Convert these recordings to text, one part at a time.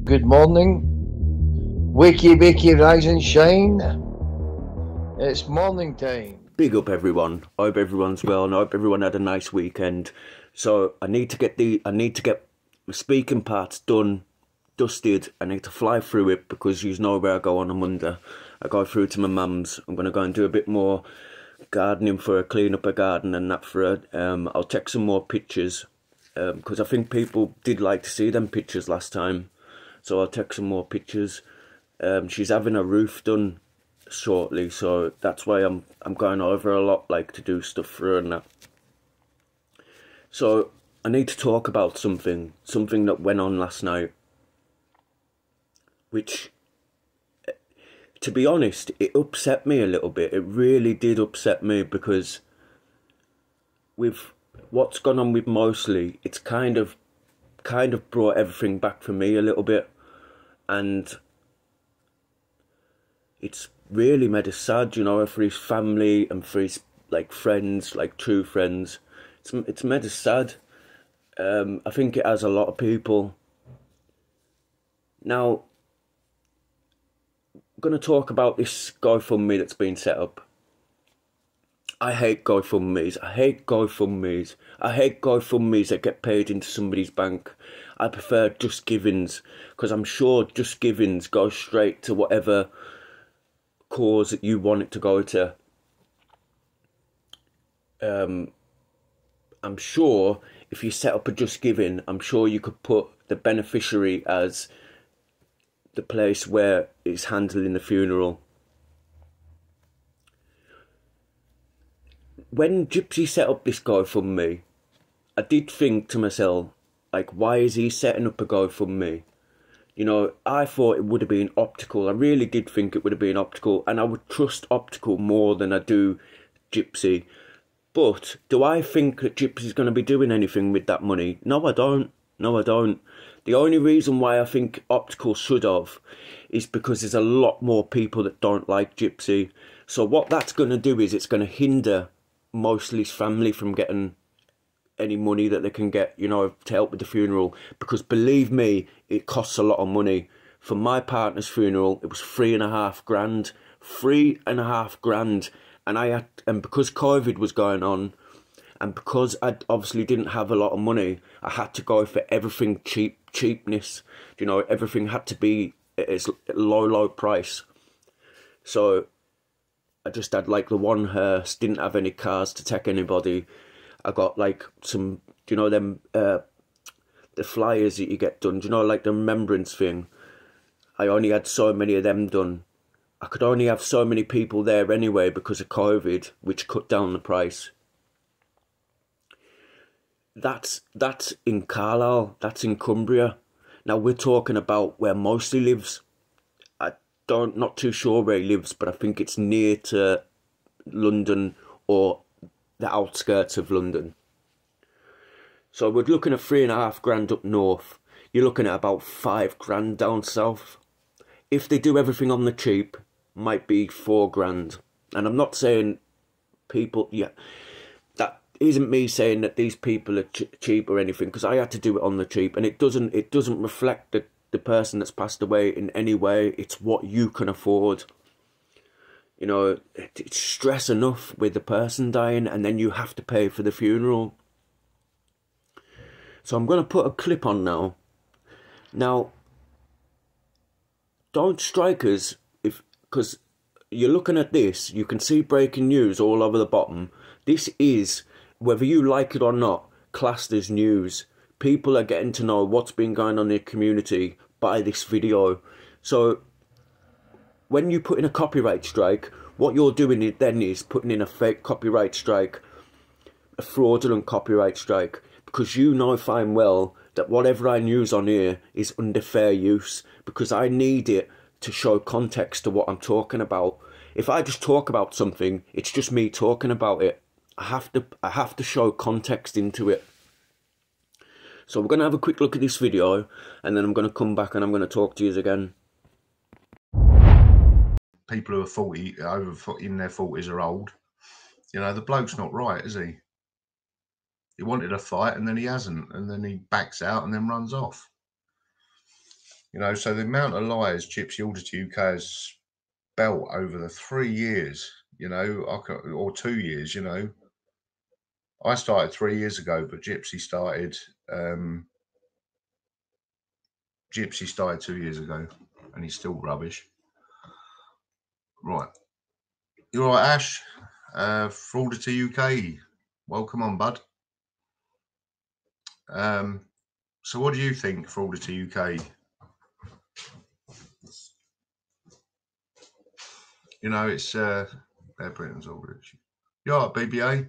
Good morning. Wiki rise and shine. It's morning time. Big up everyone. I hope everyone's well and I hope everyone had a nice weekend. So I need to get the speaking parts done, dusted. I need to fly through it because you know where I go on a Monday. I go through to my mum's. I'm gonna go and do a bit more gardening for her, clean up her garden and that for her. I'll take some more pictures because I think people did like to see them pictures last time. So I'll take some more pictures. She's having a roof done shortly, so that's why I'm going over a lot, like to do stuff for her and that. So I need to talk about something that went on last night, which, to be honest, it upset me a little bit. It really did upset me because with what's gone on with Mostly, it's kind of brought everything back for me a little bit, and it's really made us sad, you know, for his family and for his like friends, like true friends. It's made us sad. I think it has a lot of people. Now, I'm going to talk about this GoFundMe that's been set up. I hate GoFundMes. I hate GoFundMes. I hate GoFundMes that get paid into somebody's bank. I prefer Just Givings because I'm sure Just Givings goes straight to whatever cause that you want it to go to. I'm sure if you set up a Just Giving, I'm sure you could put the beneficiary as the place where it's handling the funeral. When Gypsy set up this GoFundMe, I did think to myself, like, why is he setting up a GoFundMe? You know, I thought it would have been Optical. I really did think it would have been Optical, and I would trust Optical more than I do Gypsy. But do I think that Gypsy's going to be doing anything with that money? No, I don't. No, I don't. The only reason why I think Optical should have is because there's a lot more people that don't like Gypsy. So what that's going to do is it's going to hinder Mostly's family from getting any money that they can get, you know, to help with the funeral, because believe me, it costs a lot of money. For my partner's funeral, it was £3.5 grand, £3.5 grand, and because COVID was going on, and because I obviously didn't have a lot of money, I had to go for everything cheapness. You know, everything had to be at its low price. So I just had like the one hearse, didn't have any cars to take anybody. I got like some, you know, them the flyers that you get done, you know, like the remembrance thing. I only had so many of them done. I could only have so many people there anyway because of COVID, which cut down the price. That's in Carlisle, that's in Cumbria. Now we're talking about where Mostly lives. Not too sure where he lives, but I think it's near to London or the outskirts of London. So we're looking at £3.5 grand up north. You're looking at about £5 grand down south. If they do everything on the cheap, might be £4 grand. And I'm not saying people, that isn't me saying that these people are cheap or anything, because I had to do it on the cheap, and it doesn't reflect the person that's passed away in any way. It's what you can afford. You know, it's stress enough with the person dying, and then you have to pay for the funeral. So I'm going to put a clip on now. Now, don't strike us, because you're looking at this, you can see breaking news all over the bottom. This is, whether you like it or not, classed as news. People are getting to know what's been going on in the community by this video. So when you put in a copyright strike, what you're doing then is putting in a fake copyright strike, a fraudulent copyright strike, because you know fine well that whatever I use on here is under fair use, because I need it to show context to what I'm talking about. If I just talk about something, it's just me talking about it. I have to show context into it. So we're going to have a quick look at this video, and then I'm going to come back and I'm going to talk to you again. People who are 40, in their 40s are old. You know, the bloke's not right, is he? He wanted a fight and then he hasn't, and then he backs out and then runs off. You know, so the amount of lies Gypsy Order to UK has spelt over the 3 years, you know, or 2 years, you know. I started 3 years ago, but Gypsy started 2 years ago, and he's still rubbish. Right. You're right, Ash. Frauder to UK. Welcome on, bud. So what do you think, Frauder to UK? You know, it's Bear Britain's order. You all right, BBA?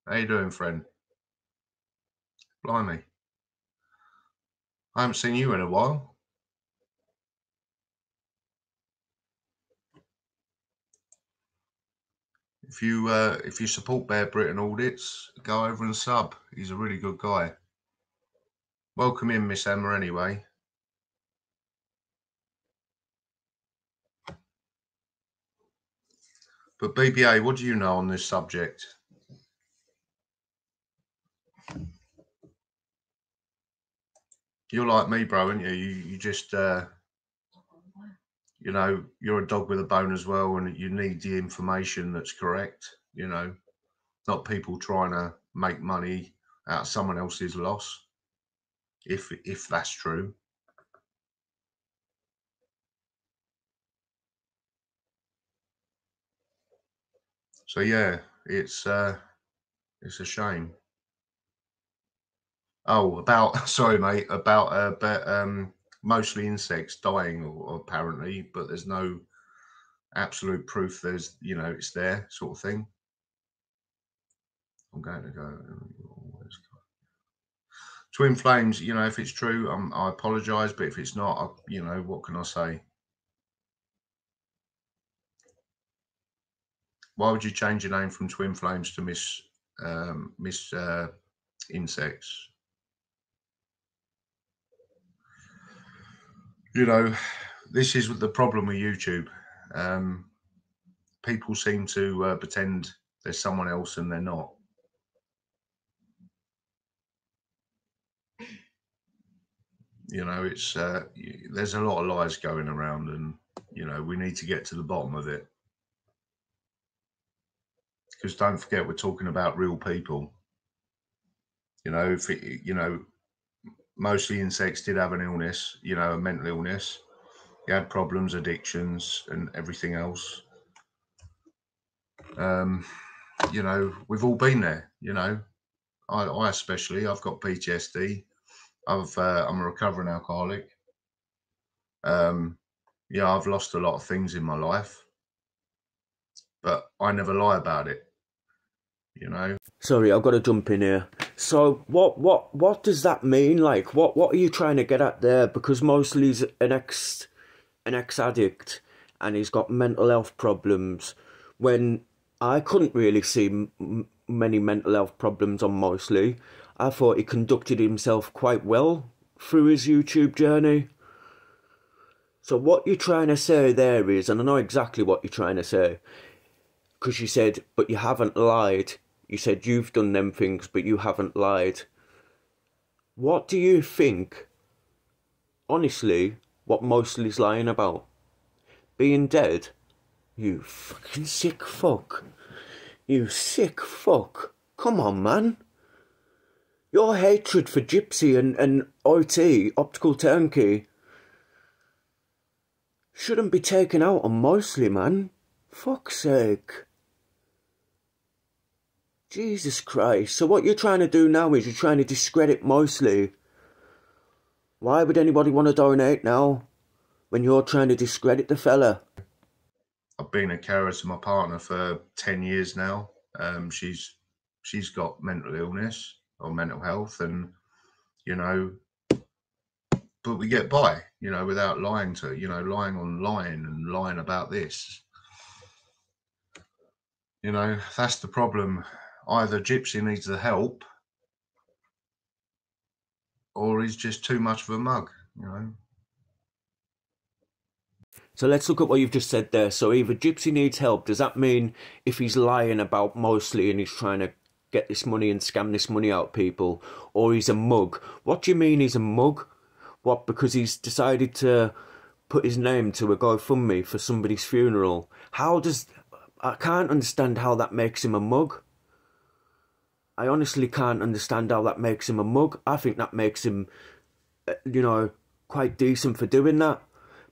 How you doing, friend? Blimey. I haven't seen you in a while. If you support Bear Britain audits, go over and sub. He's a really good guy. Welcome in, Miss Emma, anyway. But BBA, what do you know on this subject? You're like me, bro, aren't you? You just, you know, you're a dog with a bone as well, and you need the information that's correct, you know, not people trying to make money out of someone else's loss, if that's true. So yeah, it's a shame. Oh, about sorry, mate, about mostly insects dying, or apparently, but there's no absolute proof. There's, you know, it's there, sort of thing. I'm going to go. Twin flames. You know, if it's true, I apologise, but if it's not, you know, what can I say? Why would you change your name from Twin Flames to Miss Insects? You know, this is the problem with YouTube. People seem to pretend there's someone else and they're not. You know, it's there's a lot of lies going around, and you know, we need to get to the bottom of it. Because don't forget, we're talking about real people. You know, if it, you know, mostly insects did have an illness, you know, a mental illness. He had problems, addictions, and everything else. You know, we've all been there. You know, I especially, I've got PTSD. I'm a recovering alcoholic. Yeah, I've lost a lot of things in my life, but I never lie about it. You know. Sorry, I've got to jump in here. So, what does that mean? Like, what are you trying to get at there? Because mostly he's an ex-addict, and he's got mental health problems. When I couldn't really see many mental health problems on Mostly, I thought he conducted himself quite well through his YouTube journey. So what you're trying to say there is, and I know exactly what you're trying to say, because you said, but you haven't lied. You said you've done them things, but you haven't lied. What do you think, honestly, what Mostly's lying about? Being dead? You fucking sick fuck. You sick fuck. Come on, man. Your hatred for Gypsy and YTA, Optical Turnkey, shouldn't be taken out on Mostly, man. Fuck's sake. Jesus Christ. So what you're trying to do now is you're trying to discredit Mostly. Why would anybody want to donate now when you're trying to discredit the fella? I've been a carer to my partner for 10 years now. She's got mental illness or mental health, and, you know, but we get by, you know, without lying to, you know, lying online and lying about this. You know, that's the problem. Either Gypsy needs the help, or he's just too much of a mug, you know. So let's look at what you've just said there. So either Gypsy needs help. Does that mean if he's lying about Mostly and he's trying to get this money and scam this money out of people, or he's a mug? What do you mean he's a mug? What, because he's decided to put his name to a GoFundMe for somebody's funeral? I can't understand how that makes him a mug. I honestly can't understand how that makes him a mug. I think that makes him, you know, quite decent for doing that.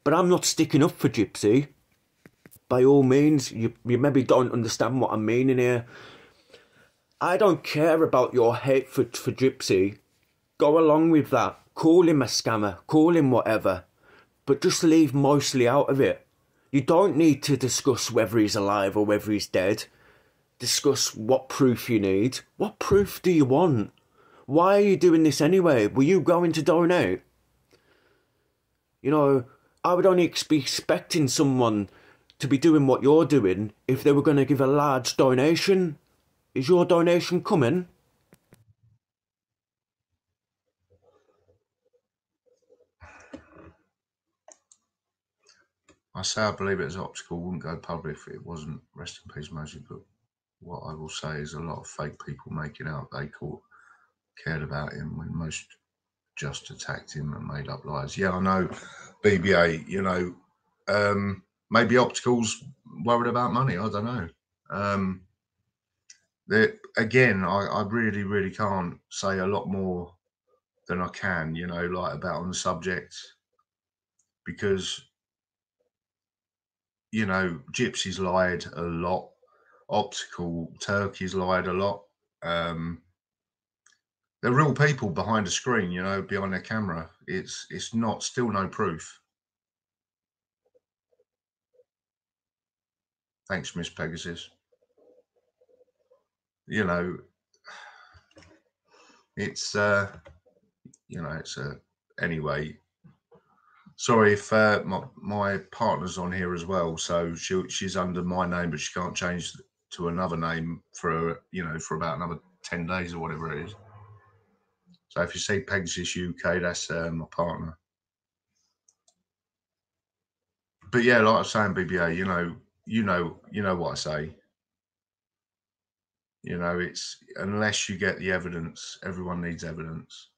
But I'm not sticking up for Gypsy. By all means, you maybe don't understand what I'm meaning here. I don't care about your hate for Gypsy. Go along with that. Call him a scammer. Call him whatever. But just leave Mosley out of it. You don't need to discuss whether he's alive or whether he's dead. Discuss what proof you need. What proof do you want? Why are you doing this anyway? Were you going to donate? You know, I would only be expecting someone to be doing what you're doing if they were going to give a large donation. Is your donation coming? I say I believe it was optical, wouldn't go public if it wasn't. Rest in peace, Mosley. But what I will say is a lot of fake people making out they cared about him when most just attacked him and made up lies. Yeah, I know, BBA, you know, maybe optical's worried about money. I don't know. Again, I really, really can't say a lot more than I can, you know, like about on the subject, because, you know, Gypsy's lied a lot. Optical Turkey's lied a lot. They're real people behind a screen, you know, behind their camera. It's still no proof. Thanks, Miss Pegasus. You know, it's you know, it's anyway. Sorry if my partner's on here as well, so she's under my name, but she can't change to another name for, you know, for about another 10 days or whatever it is. So if you see Pegasus UK, that's my partner. But yeah, like I was saying, BBA, you know what I say. You know, it's unless you get the evidence, everyone needs evidence.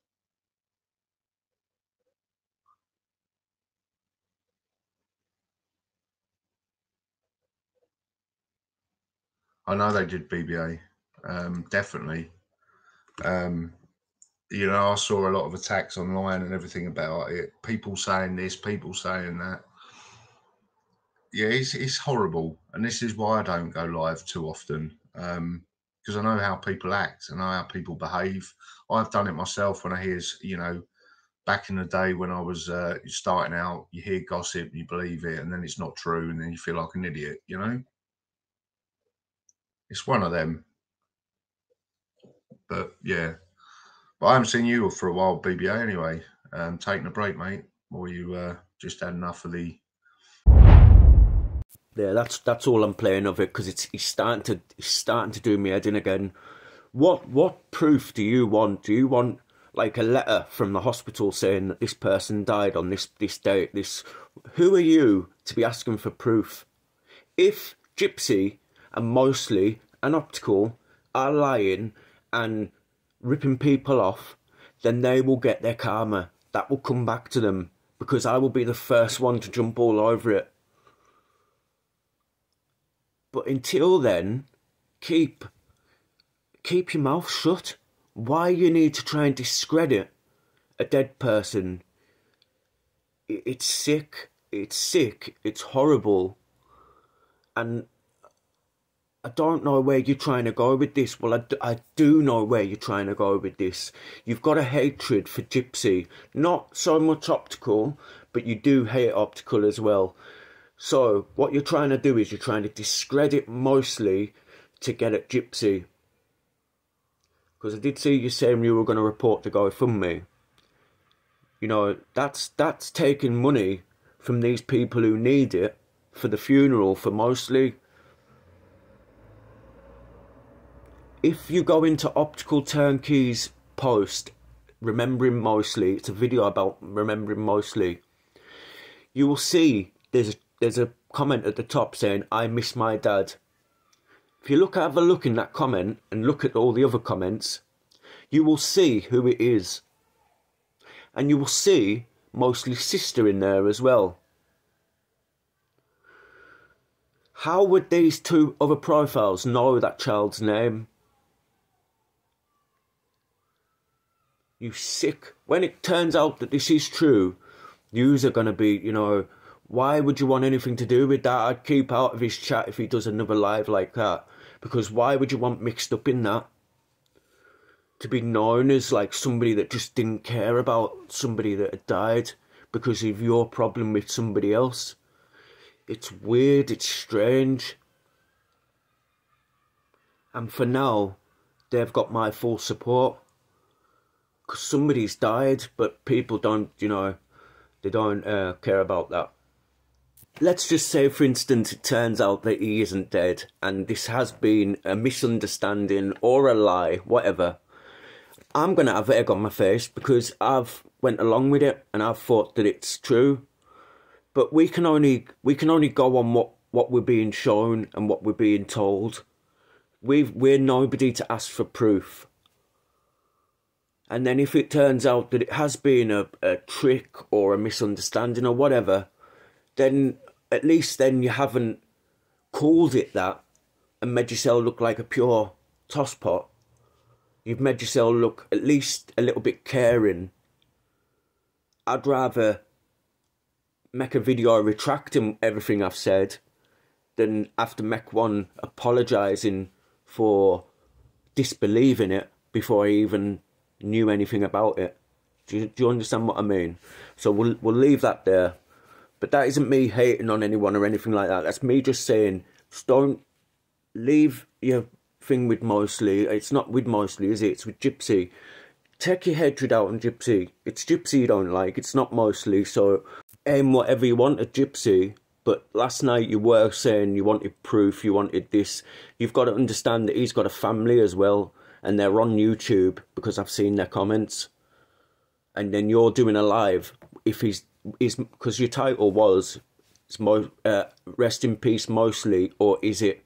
I know they did, BBA, definitely. You know, I saw a lot of attacks online and everything about it. People saying this, people saying that. Yeah, it's horrible, and this is why I don't go live too often, because I know how people act, I know how people behave. I've done it myself when I hear, you know, back in the day when I was starting out, you hear gossip, you believe it, and then it's not true, and then you feel like an idiot, you know? It's one of them. But yeah. But I haven't seen you for a while, BBA, anyway. Taking a break, mate, or you just had enough of the... Yeah, that's all I'm playing of it, because it's starting to do me head in again. What proof do you want? Do you want like a letter from the hospital saying that this person died on this date? Who are you to be asking for proof? If Gypsy and Mosley and Optical are lying and ripping people off, then they will get their karma. That will come back to them, because I will be the first one to jump all over it. But until then, keep your mouth shut. Why you need to try and discredit a dead person? It's sick. It's sick. It's horrible. And I don't know where you're trying to go with this. Well, I do know where you're trying to go with this. You've got a hatred for Gypsy. Not so much Optical, but you do hate Optical as well. So what you're trying to do is you're trying to discredit Mosley to get at Gypsy. Because I did see you saying you were going to report the GoFundMe. You know, that's taking money from these people who need it for the funeral for Mosley. If you go into Optical Turnkey's post, Remembering Mosley, it's a video about Remembering Mosley, you will see there's a comment at the top saying, "I miss my dad." If you have a look in that comment and look at all the other comments, you will see who it is. And you will see mostly sister in there as well. How would these two other profiles know that child's name? You sick. When it turns out that this is true, yous are going to be, you know, why would you want anything to do with that? I'd keep out of his chat if he does another live like that. Because why would you want mixed up in that? To be known as like somebody that just didn't care about somebody that had died because of your problem with somebody else. It's weird, it's strange. And for now, they've got my full support. Because somebody's died, but people don't, you know, they don't care about that. Let's just say, for instance, it turns out that he isn't dead, and this has been a misunderstanding or a lie, whatever. I'm going to have egg on my face because I've went along with it and I've thought that it's true. But we can only go on what we're being shown and what we're being told. We're nobody to ask for proof. And then if it turns out that it has been a trick or a misunderstanding or whatever, then at least then you haven't called it that and made yourself look like a pure tosspot. You've made yourself look at least a little bit caring. I'd rather make a video retracting everything I've said than have to make one apologising for disbelieving it before I even knew anything about it. Do you understand what I mean? So we'll leave that there. But that isn't me hating on anyone or anything like that. That's me just saying, just don't leave your thing with Mosley. It's not with Mosley, is it? It's with Gypsy. Take your hatred out on Gypsy. It's Gypsy you don't like. It's not Mosley. So aim whatever you want at Gypsy. But last night you were saying you wanted proof. You wanted this. You've got to understand that he's got a family as well. And they're on YouTube because I've seen their comments. And then you're doing a live. If because your title was Rest in Peace Mostly, or is it?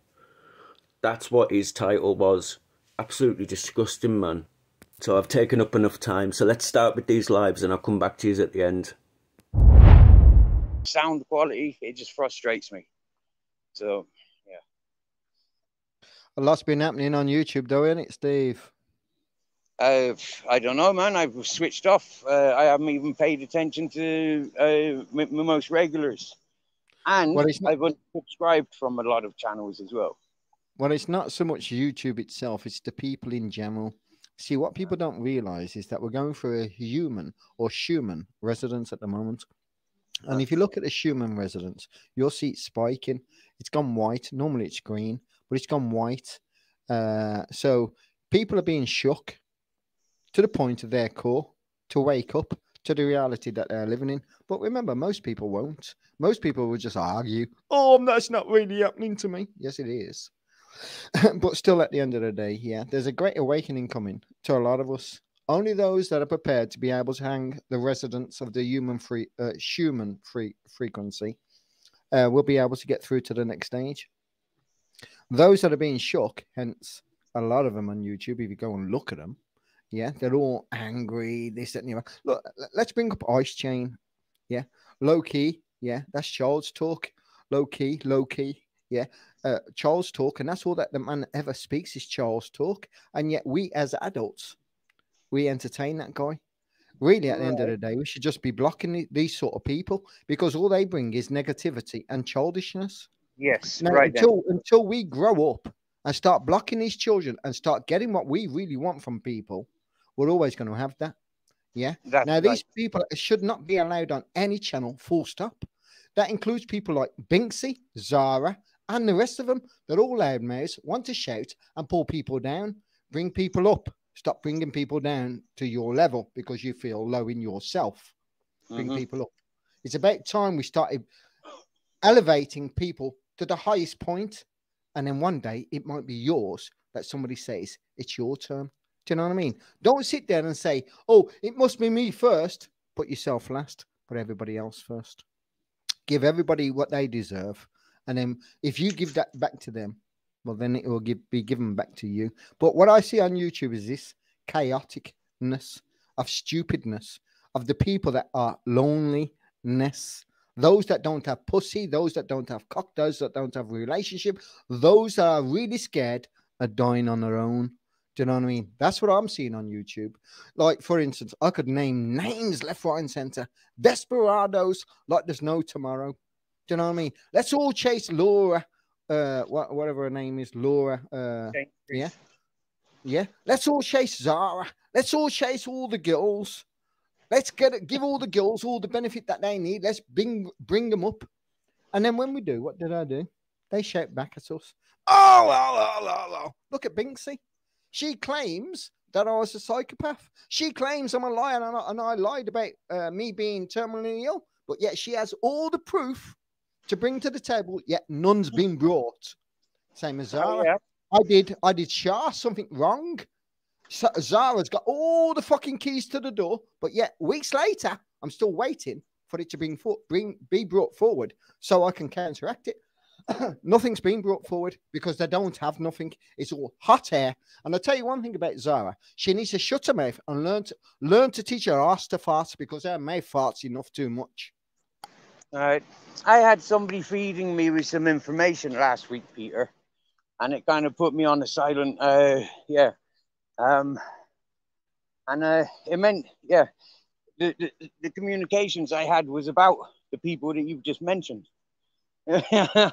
That's what his title was. Absolutely disgusting, man. So I've taken up enough time. So let's start with these lives and I'll come back to you at the end. Sound quality, it just frustrates me. So, yeah. A lot's been happening on YouTube, though, isn't it, Steve? I don't know, man. I've switched off. I haven't even paid attention to my most regulars. And Well, I've unsubscribed from a lot of channels as well. Well, it's not so much YouTube itself, it's the people in general. See, what people don't realize is that we're going through a human or Schumann residence at the moment. And if you look at the Schumann residence, you'll see it spiking. It's gone white. Normally it's green, but it's gone white. So people are being shook to the point of their core to wake up to the reality that they're living in. But remember, most people won't. Most people will just argue, oh, that's not really happening to me. Yes, it is. But still, at the end of the day, yeah, there's a great awakening coming to a lot of us. Only those that are prepared to be able to hang the resonance of the Schumann frequency will be able to get through to the next stage. Those that are being shook, hence a lot of them on YouTube, if you go and look at them, yeah, they're all angry, this, that, and the other. Look, let's bring up Ice Chain. Yeah, low key, yeah, that's child's talk. Low key, yeah. Child's talk, and that's all that the man ever speaks is child's talk. And yet we as adults, we entertain that guy. Really, at the end of the day, we should just be blocking these sort of people because all they bring is negativity and childishness. Yes, now, right. Until we grow up and start blocking these children and start getting what we really want from people, we're always going to have that. Yeah. These people should not be allowed on any channel, full stop. That includes people like Binksy, Zara, and the rest of them. They're all loudmouths, want to shout and pull people down, bring people up. Stop bringing people down to your level because you feel low in yourself. Bring people up. It's about time we started elevating people to the highest point, and then one day it might be yours that somebody says it's your turn. Do you know what I mean? Don't sit there and say, oh, it must be me first. Put yourself last. Put everybody else first. Give everybody what they deserve. And then if you give that back to them, well, then it will be given back to you. But what I see on YouTube is this chaoticness of stupidness, of the people that are loneliness. Those that don't have pussy, those that don't have cock, those that don't have a relationship, those that are really scared are dying on their own. Do you know what I mean? That's what I'm seeing on YouTube. Like, for instance, I could name names left, right, and center. Desperados, like there's no tomorrow. Do you know what I mean? Let's all chase Laura, whatever her name is, Laura. Yeah. Let's all chase Zara. Let's all chase all the girls. Let's give all the girls all the benefit that they need. Let's bring them up. And then when we do, what did I do? They shout back at us. Oh. Look at Binksy. She claims that I was a psychopath. She claims I'm a liar, and I lied about me being terminally ill. But yet she has all the proof to bring to the table, yet none's been brought. Same as Zara. Oh, yeah. I did something wrong. Zara's got all the fucking keys to the door, but yet weeks later, I'm still waiting for it to be brought forward so I can counteract it. Nothing's been brought forward because they don't have nothing. It's all hot air. And I'll tell you one thing about Zara. She needs to shut her mouth and learn to teach her ass to fart, because her mouth farts enough too much. All right. I had somebody feeding me with some information last week, Peter, and it kind of put me on the silent, and it meant, the communications I had was about the people that you've just mentioned. Yeah.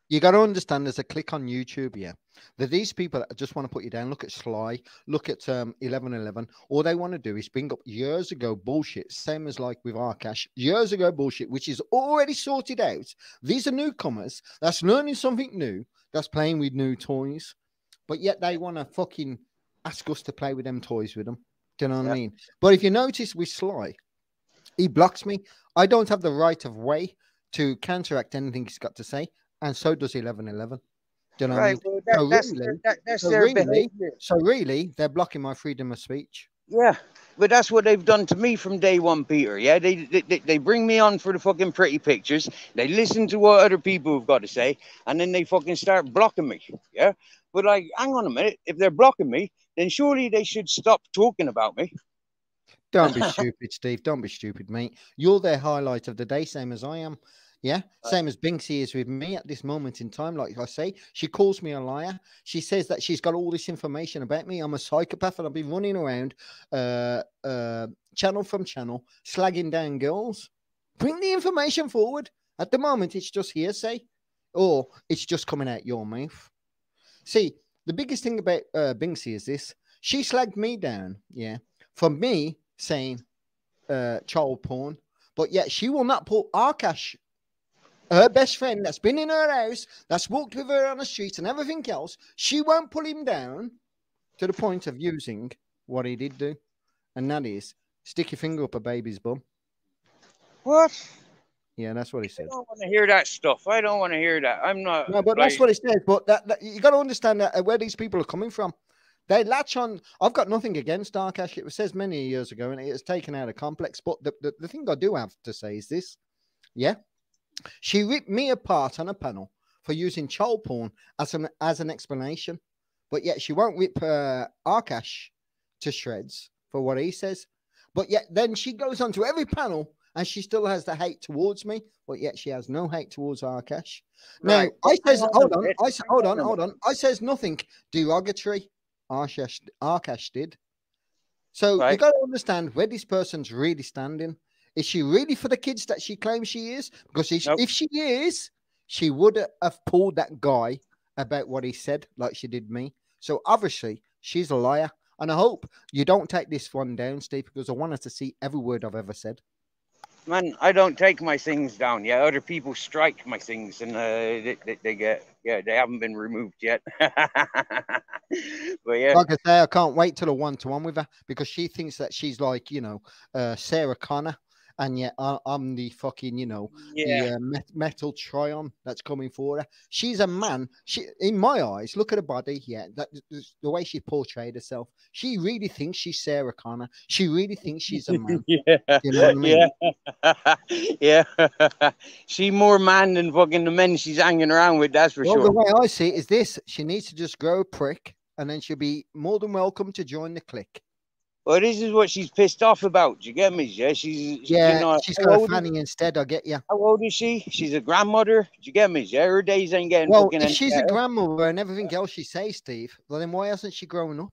You got to understand, there's a click on YouTube, yeah. That these people that just want to put you down. Look at Sly, look at 1111. All they want to do is bring up years ago bullshit, same as like with Arcash, years ago bullshit, which is already sorted out. These are newcomers that's learning something new, that's playing with new toys, but yet they want to fucking ask us to play with them toys with them. Do you know what I mean? But if you notice with Sly, he blocks me. I don't have the right of way to counteract anything he's got to say. And so does 1111. Do you know what I mean? Well, that's their behavior. So really, they're blocking my freedom of speech. Yeah, but that's what they've done to me from day one, Peter. Yeah, they bring me on for the fucking pretty pictures. They listen to what other people have got to say, and then they fucking start blocking me. Yeah, but like, hang on a minute. If they're blocking me, then surely they should stop talking about me. Don't be stupid, Steve. Don't be stupid, mate. You're their highlight of the day, same as I am. Yeah, same as Binksy is with me at this moment in time. Like I say, she calls me a liar. She says that she's got all this information about me. I'm a psychopath, and I've been running around channel from channel, slagging down girls. Bring the information forward. At the moment, it's just hearsay, or it's just coming out your mouth. See, the biggest thing about Binksy is this. She slagged me down, yeah, for me saying child porn, but yet she will not put Arcash, her best friend that's been in her house, that's walked with her on the streets and everything else, she won't pull him down to the point of using what he did do. And that is stick your finger up a baby's bum. What? Yeah, that's what he said. I don't want to hear that stuff. I don't want to hear that. I'm not. No, but that's what he said. But that you got to understand that where these people are coming from. They latch on. I've got nothing against Arcash. It was said many years ago, and it has taken out a complex. But the thing I do have to say is this. Yeah. She ripped me apart on a panel for using child porn as an explanation, but yet she won't rip Arcash to shreds for what he says. But yet then she goes on to every panel and she still has the hate towards me, but yet she has no hate towards Arcash. Now, I says, hold on. I says nothing derogatory. Arcash did. So you got to understand where this person's really standing. Is she really for the kids that she claims she is? Because if she is, she would have pulled that guy about what he said like she did me. So obviously, she's a liar. And I hope you don't take this one down, Steve, because I want her to see every word I've ever said. Man, I don't take my things down. Yeah, other people strike my things, and they haven't been removed yet. But yeah, like I say, I can't wait till a one-to-one with her because she thinks that she's like, Sarah Connor. And yet I'm the fucking, the metal Tryon that's coming for her. She's a man. She, in my eyes, look at her body. Yeah, the way she portrayed herself. She really thinks she's Sarah Connor. She really thinks she's a man. Yeah, you know what I mean? Yeah. She more man than fucking the men she's hanging around with. That's for sure. The way I see it is this: she needs to just grow a prick, and then she'll be more than welcome to join the clique. Well, this is what she's pissed off about. Do you get me? Yeah, she's, you Yeah, know, she's how got a old is, fanny instead. I get you. how old is she? She's a grandmother. Do you get me? Yeah, her days ain't getting Well, fucking if any she's a better grandmother and everything else she says, Steve, well, then why hasn't she grown up?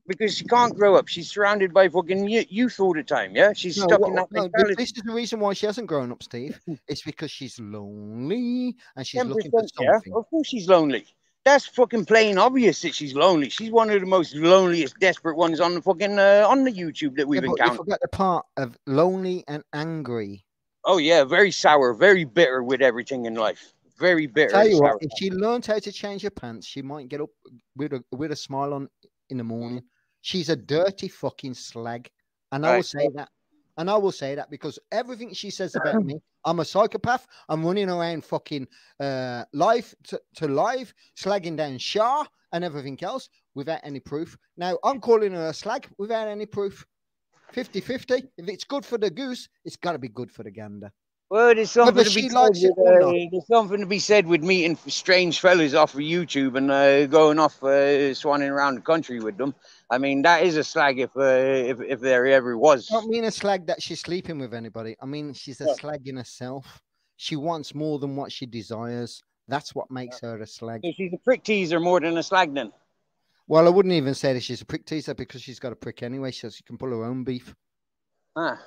because she can't grow up. She's surrounded by fucking youth all the time. Yeah, she's No, stuck in that no, mentality. this is the reason why she hasn't grown up, Steve. It's because she's lonely and she's 10%, looking for yeah. something. Of course she's lonely. That's fucking plain obvious that she's lonely. She's one of the most loneliest, desperate ones on the fucking on the YouTube that Yeah, we've but you encountered. forgot the part of lonely and angry. Oh yeah, very sour, very bitter with everything in life. Very bitter. Tell and you what, sour. if she learned how to change her pants, she might get up with a smile on in the morning. She's a dirty fucking slag, and I will Right. say that. And I will say that because everything she says about me, I'm a psychopath. I'm running around fucking live to live, slagging down Shah and everything else without any proof. Now, I'm calling her a slag without any proof. 50-50. If it's good for the goose, it's got to be good for the gander. Well, there's something Whether to be she said likes it with, or not. there's something to be said with meeting strange fellas off of YouTube and going off swanning around the country with them. I mean, that is a slag if there ever was. I don't mean a slag that she's sleeping with anybody. I mean she's a slag in herself. She wants more than what she desires. That's what makes her a slag. So she's a prick teaser more than a slag then. Well, I wouldn't even say that she's a prick teaser because she's got a prick anyway, so she can pull her own beef. Ah.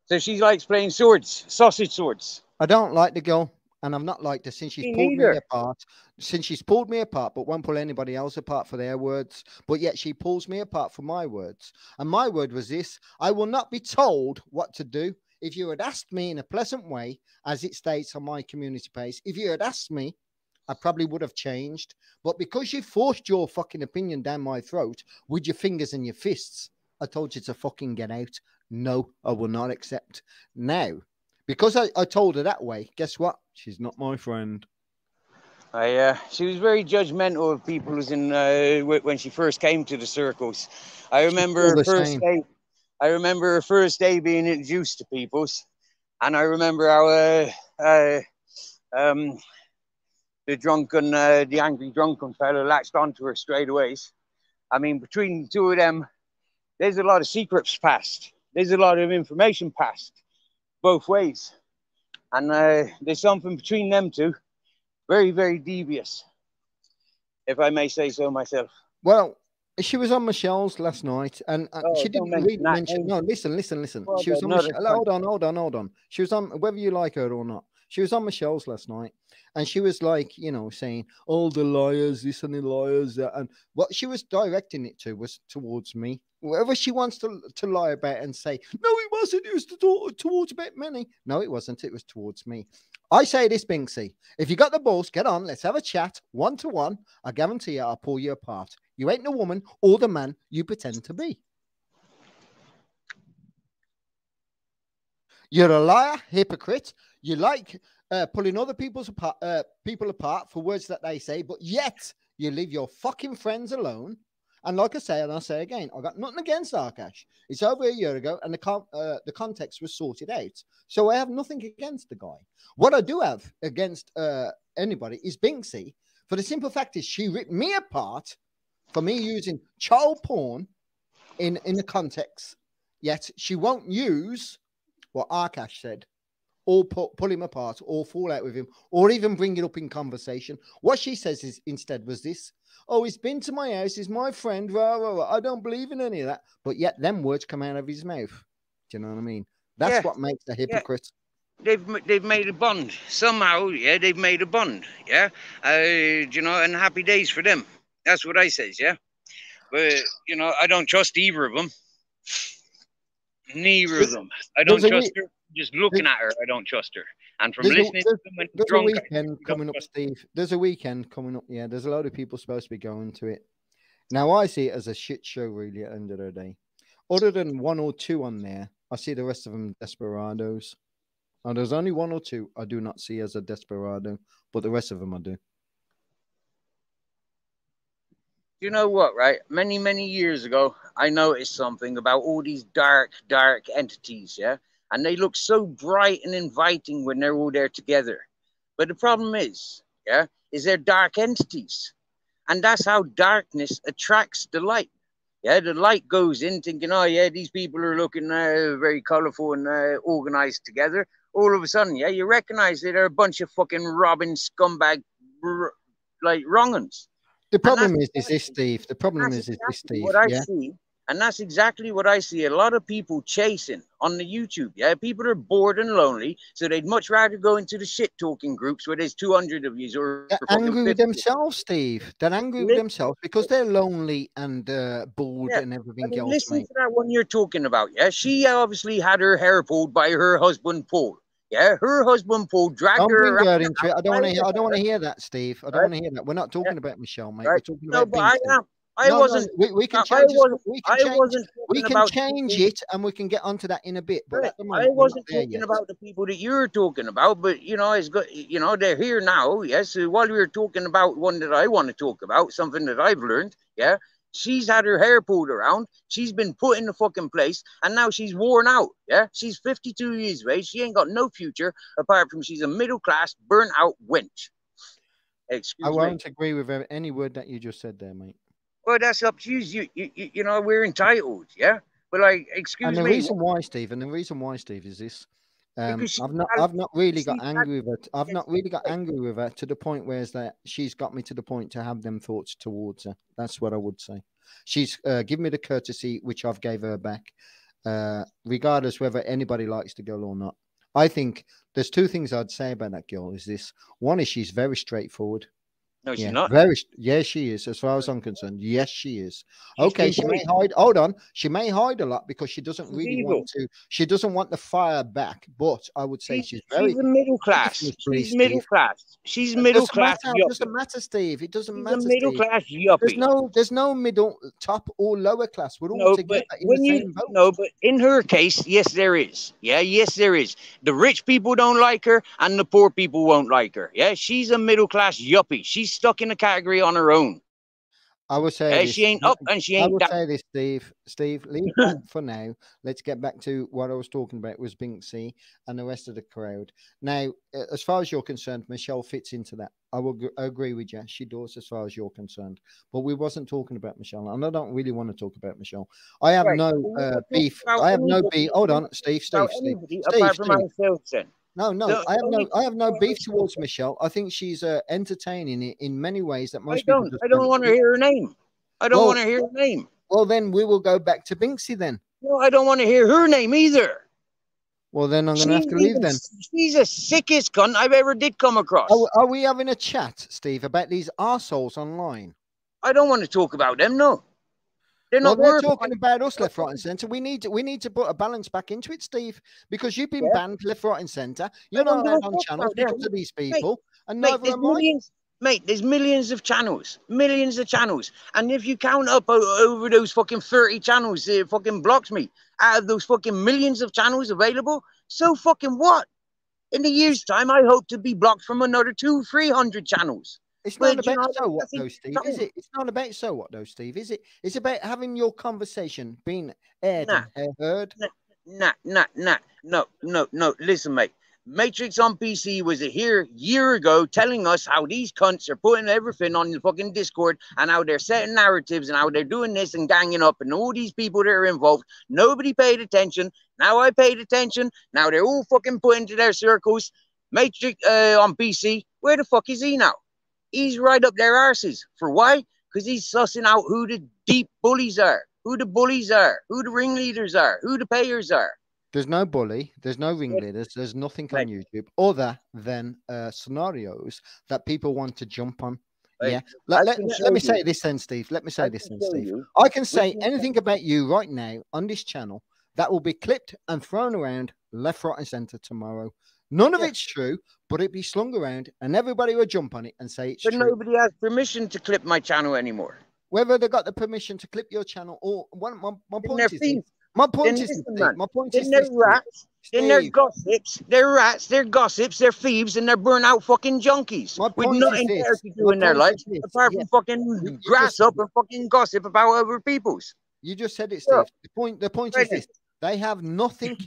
So she likes playing swords, sausage swords. I don't like the girl, and I've not liked her since she's Me pulled me neither. apart. Since she's pulled me apart, but won't pull anybody else apart for their words. But yet she pulls me apart for my words. And my word was this: I will not be told what to do. If you had asked me in a pleasant way, as it states on my community page, if you had asked me, I probably would have changed. But because you forced your fucking opinion down my throat with your fingers and your fists, I told you to fucking get out. No, I will not accept. Now, because I told her that way, guess what? She's not my friend. She was very judgmental of people who's in when she first came to the circles. I remember all her the first same. day. I remember her first day being introduced to people's, and I remember how the angry drunken fella latched onto her straight away. I mean, between the two of them, there's a lot of secrets passed. There's a lot of information passed both ways. And there's something between them two, very, very devious, if I may say so myself. Well, she was on Michelle's last night, and she don't didn't really mention. name. No, listen. Well, She was on another Michelle. Hold on. She was on, whether you like her or not. She was on Michelle's last night, and she was like, saying all the liars, this and the liars, that, and what she was directing it to was towards me. Whatever she wants to lie about and say, no, it wasn't. It was towards about many. No, it wasn't. It was towards me. I say this, Binksy. If you got the balls, get on. Let's have a chat, 1-to-1. I guarantee you, I'll pull you apart. You ain't the woman or the man you pretend to be. You're a liar, hypocrite. You like pulling other people apart for words that they say, but yet you leave your fucking friends alone. And like I say, and I'll say again, I got nothing against Arkash. It's over a year ago, and the context was sorted out. So I have nothing against the guy. What I do have against anybody is Binksy. For the simple fact is, she ripped me apart for me using child porn in the context. Yet she won't use what Arkash said, or pull him apart, or fall out with him, or even bring it up in conversation. What she says is instead was this: oh, he's been to my house, he's my friend, rah, rah, rah. I don't believe in any of that. But yet them words come out of his mouth. Do you know what I mean? That's what makes a hypocrite. They've made a bond somehow. Yeah, they've made a bond. Yeah, and happy days for them. That's what I says. Yeah, but I don't trust either of them. Neither of them. I don't trust her. Just looking at her, I don't trust her. And from listening to them when there's drunk, a weekend coming up, Steve. There's a weekend coming up. Yeah, there's a lot of people supposed to be going to it. Now, I see it as a shit show, really, at the end of the day. Other than 1 or 2 on there, I see the rest of them desperados. And there's only 1 or 2 I do not see as a desperado, but the rest of them I do. You know what, right? Many, many years ago, I noticed something about all these dark entities, yeah? And they look so bright and inviting when they're all there together. But the problem is they're dark entities. And that's how darkness attracts the light. yeah, the light goes in thinking, oh, yeah, these people are looking very colourful and organised together. All of a sudden, yeah, you recognise that they're a bunch of fucking robbing scumbag, like, wrong'uns. The problem is this, Steve. The problem That's is this, exactly Steve. what I Yeah. see. And that's exactly what I see. A lot of people chasing on the YouTube. Yeah, people are bored and lonely, so they'd much rather go into the shit talking groups where there's 200 of you or They're fucking angry with 50. themselves, Steve. They're angry with themselves because they're lonely and bored Yeah, and I everything mean, else, listen mate. to that one you're talking about. Yeah, she obviously had her hair pulled by her husband Paul. Yeah, her husband Paul dragged Don't her bring around her the into it. house I don't by want to hear. her I don't want to hair, hear that, Steve. I don't right? want to hear that. We're not Yeah, talking about Michelle, mate. right. We're talking No, about but I Binksy. am. I No, wasn't. we can I change this. wasn't. We can I change. wasn't We talking can about change people. it, and we can get onto that in a bit. But Right. at the I moment, we're not wasn't there talking yet. about the people that you're talking about, but you know, it's good. You know, they're here now. Yes. So while we were talking about one that I want to talk about, something that I've learned. Yeah. She's had her hair pulled around. She's been put in the fucking place, and now she's worn out. Yeah. She's 52 years of age. She ain't got no future apart from she's a middle class, burnt out wench. I Excuse me. won't agree with any word that you just said there, mate. Well, that's up to you. You know, we're entitled. Yeah. But like, excuse And the me. reason why, Steve, is this. Because she I've not really got she's had- angry with her. I've not really got Right. angry with her to the point where that she's got me to the point to have them thoughts towards her. That's what I would say. She's given me the courtesy which I've gave her back, regardless whether anybody likes the girl or not. I think there's two things I'd say about that girl. Is this one is she's very straightforward. No, she's Yeah, not. yes, she is. As far as I'm concerned, yes, she is. She's Okay, too she may bright. hide. Hold on, she may hide a lot because she doesn't She's really evil. want to. She doesn't want the fire back. But I would say she's very. She's a middle class. Listen, please, She's middle Steve. class. She's It middle doesn't class matter. It yuppie. doesn't matter, Steve. It doesn't She's a matter, middle Steve. class yuppie. There's no middle, top, or lower class. We're all No, together but in the when you same boat. no, but in her case, yes, there is. Yeah, yes, there is. The rich people don't like her, and the poor people won't like her. Yeah, she's a middle class yuppie. She's stuck in a category on her own. I would say Yeah, this. she ain't up and she I ain't would down. say this, Steve. Steve, leave that for now. Let's get back to what I was talking about was Binksy and the rest of the crowd. Now, as far as you're concerned, Michelle fits into that. I will agree with you. She does, as far as you're concerned. But we wasn't talking about Michelle, and I don't really want to talk about Michelle. I have Right. no Well, we're not talking beef. about I have no anybody. beef. Hold We're on, not Steve. talking about anybody apart from ourselves. Then No, The I have only I have no people beef towards Michelle. I think she's entertaining in many ways that I most people don't. just I don't don't want to see. hear her name. I don't Well, want to hear her name. well, then we will go back to Binksy then. No, I don't want to hear her name either. Well, then I'm going to have to leave then. She's the sickest cunt I've ever did come across. Are we having a chat, Steve, about these arseholes online? I don't want to talk about them. No, they're Well, not they're worth. talking about us left, right, and centre. We need to put a balance back into it, Steve, because you've been Yeah. banned left, right, and centre. You're don't not give a allowed on fuck channels about them. because of these Mate, people, and Mate, neither there's am I. millions. Mate, there's millions of channels, and if you count up over those fucking 30 channels, it fucking blocks me out of those fucking millions of channels available. So fucking what? In a year's time, I hope to be blocked from another 200-300 channels. It's But, not you about know, so what nothing though, Steve, is counts. it? It's not about so what though, Steve, is it? It's about having your conversation being aired Nah. and heard. No. Listen, mate. Matrix on PC was here year ago telling us how these cunts are putting everything on the fucking Discord and how they're setting narratives and how they're doing this and ganging up and all these people that are involved. Nobody paid attention. Now I paid attention. Now they're all fucking put into their circles. Matrix on PC, where the fuck is he now? He's right up their arses. For why? Because he's sussing out who the deep bullies are, who the bullies are, who the ringleaders are, who the payers are. There's no bully, there's no ringleaders, there's nothing on YouTube other than scenarios that people want to jump on. Right. Yeah. I Let can me show say you. this then, Steve. Let me say I this can then, show Steve. you. I can say can- anything about you right now on this channel that will be clipped and thrown around left, right, and center tomorrow. None of Yeah. it's true, but it'd be slung around and everybody will jump on it and say it's But true. nobody has permission to clip my channel anymore. Whether they got the permission to clip your channel or my Then point they're is this. thieves. My point Then is this, listen, Steve. man. My point Then is they're this, Steve. rats. Then they're Steve, gossips. They're rats. They're gossips. They're thieves, and they're burnout fucking junkies My with point is nothing this. better to do My in their point lives is this. apart Yeah. from fucking You grass just- up and fucking gossip about other people's. You just said it, Yeah. Steve. The point Right is this: they have nothing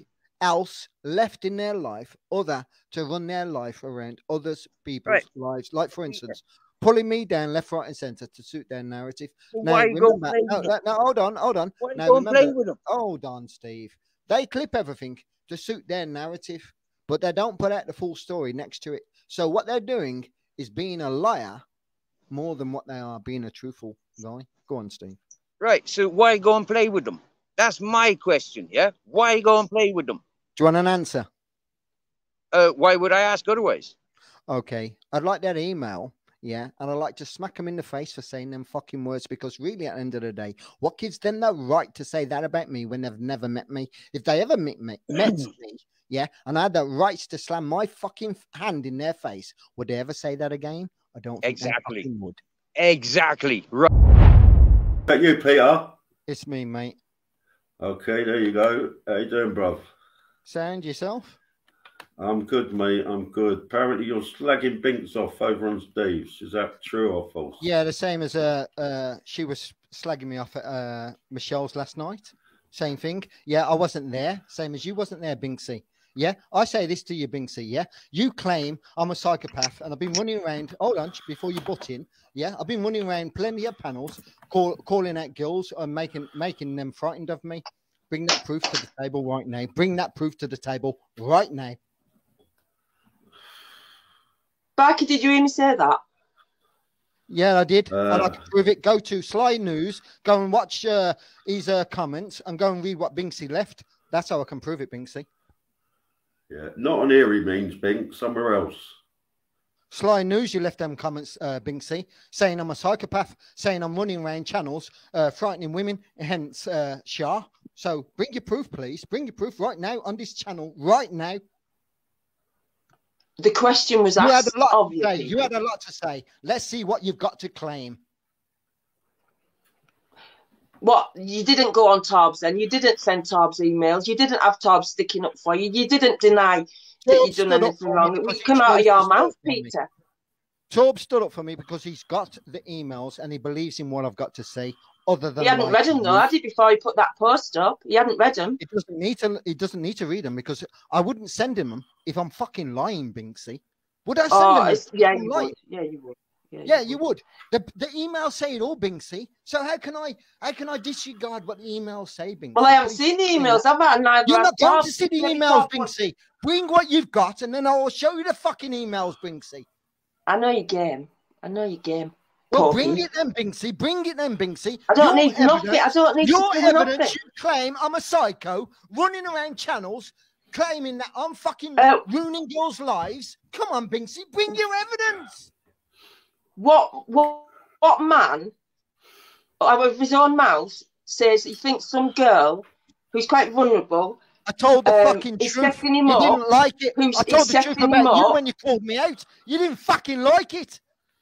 else left in their life other to run their life around others people's Right. lives. Like, for instance, pulling me down left, right, and centre to suit their narrative. Well, Now, why go remember, play with them? no, hold on. Why Now, go and play remember, with them? hold on, Steve. They clip everything to suit their narrative, but they don't put out the full story next to it. So what they're doing is being a liar more than what they are being a truthful guy. Go on, Steve. Right. So why go and play with them? That's my question. Yeah. Why go and play with them? Do you want an answer? Why would I ask otherwise? Okay. I'd like that email. Yeah. And I'd like to smack them in the face for saying them fucking words, because really at the end of the day, what gives them the right to say that about me when they've never met me? If they ever met me, yeah, and I had the rights to slam my fucking hand in their face, would they ever say that again? I don't think Exactly. they fucking would. Exactly. Right. That you, Peter? It's me, mate. Okay, there you go. How you doing, bruv? Sound yourself? I'm good, mate. I'm good. Apparently, you're slagging Binks off over on Steve's. Is that true or false? Yeah, the same as she was slagging me off at Michelle's last night. Same thing. Yeah, I wasn't there. Same as you wasn't there, Binksy. Yeah, I say this to you, Binksy. Yeah, you claim I'm a psychopath, and I've been running around. Hold on, before you butt in. Yeah, I've been running around plenty of panels, calling out girls and making them frightened of me. Bring that proof to the table right now. Bring that proof to the table right now. Barky, did you hear me say that? Yeah, I did. And I can prove it. Go to Sly News, go and watch his comments, and go and read what Binksy left. That's how I can prove it, Binksy. Yeah, not on here, he means, Binks, somewhere else. Sly News, you left them comments, Binksy, saying I'm a psychopath, saying I'm running around channels, frightening women, hence Shah. So bring your proof, please. Bring your proof right now on this channel, right now. The question was asked of you. You had a lot to say. Let's see what you've got to claim. What? You didn't go on Torbs then. You didn't send Torbs emails. You didn't have Torbs sticking up for you. You didn't deny that you'd done anything wrong. It would come out of your mouth, Peter. Torb stood up for me because he's got the emails and he believes in what I've got to say. Other than he hadn't read them though, had he? Before he put that post up, he hadn't read them. He doesn't need to read them because I wouldn't send him them if I'm fucking lying, Binksy. Would I send them? Yeah, you would. Yeah, you would. Yeah, you would. The emails say it all, Binksy. So how can I disregard what the emails say, Binksy? Well, I haven't seen the emails, have I? You're not going to see the emails, Binksy. Bring what you've got, and then I will show you the fucking emails, Binksy. I know your game. Well, bring it then, Binksy. Bring it then, Binksy. I don't need nothing. I don't need your to do evidence. nothing. You claim I'm a psycho running around channels, claiming that I'm fucking ruining girls' lives. Come on, Binksy. Bring your evidence. What man, out of his own mouth, says he thinks some girl who's quite vulnerable? I told the fucking truth. Setting him you up, didn't like it. I told the truth about you when you called me out. You didn't fucking like it.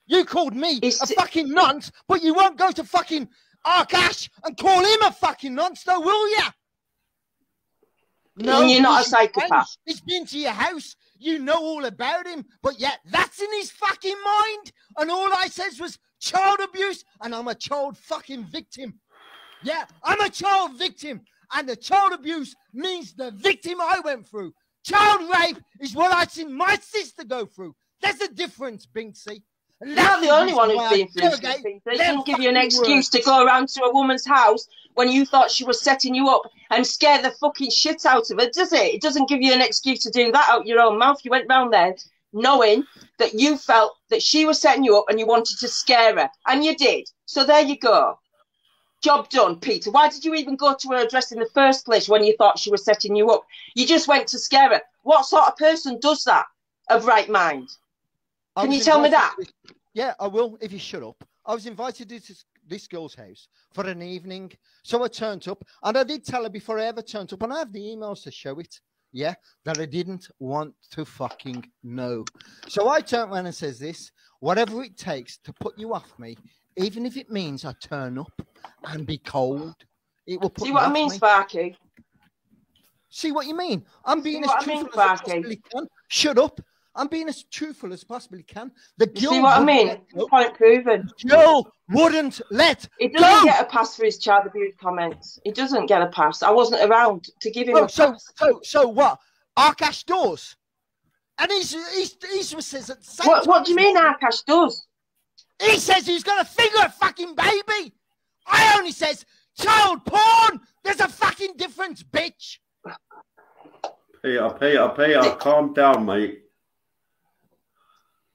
You called me a fucking nonce, but you won't go to fucking Arkash and call him a fucking nonce, though, will ya? No, you're not a psychopath. He's been to your house. You know all about him, but yet that's in his fucking mind. And all I said was child abuse, and I'm a child fucking victim. Yeah, I'm a child victim, and the child abuse means the victim I went through. Child rape is what I've seen my sister go through. There's a difference, Binksy. You're not the only one who's been through something. It doesn't give you an excuse to go around to a woman's house when you thought she was setting you up and scare the fucking shit out of her, does it? It doesn't give you an excuse to do that out your own mouth. You went round there knowing that you felt that she was setting you up and you wanted to scare her. And you did. So there you go. Job done, Peter. Why did you even go to her address in the first place when you thought she was setting you up? You just went to scare her. What sort of person does that of right mind? Can you tell me that? Yeah, I will, if you shut up. I was invited to this girl's house for an evening. So I turned up, and I did tell her before I ever turned up, and I have the emails to show it, yeah, that I didn't want to fucking know. So I turned around and says this, whatever it takes to put you off me, even if it means I turn up and be cold, it will put See what I mean, Sparky? See what you mean? I'm being as truthful as I possibly can. Shut up. I'm being as truthful as possibly can. You see what I mean? Point proven. Joe wouldn't let He doesn't get a pass for his child abuse comments. He doesn't get a pass. I wasn't around to give him a pass. So what? Arkash does. And he says that. What do you mean Arkash does? He says he's going to finger a fucking baby. I only says child porn. There's a fucking difference, bitch. Peter, calm down, mate.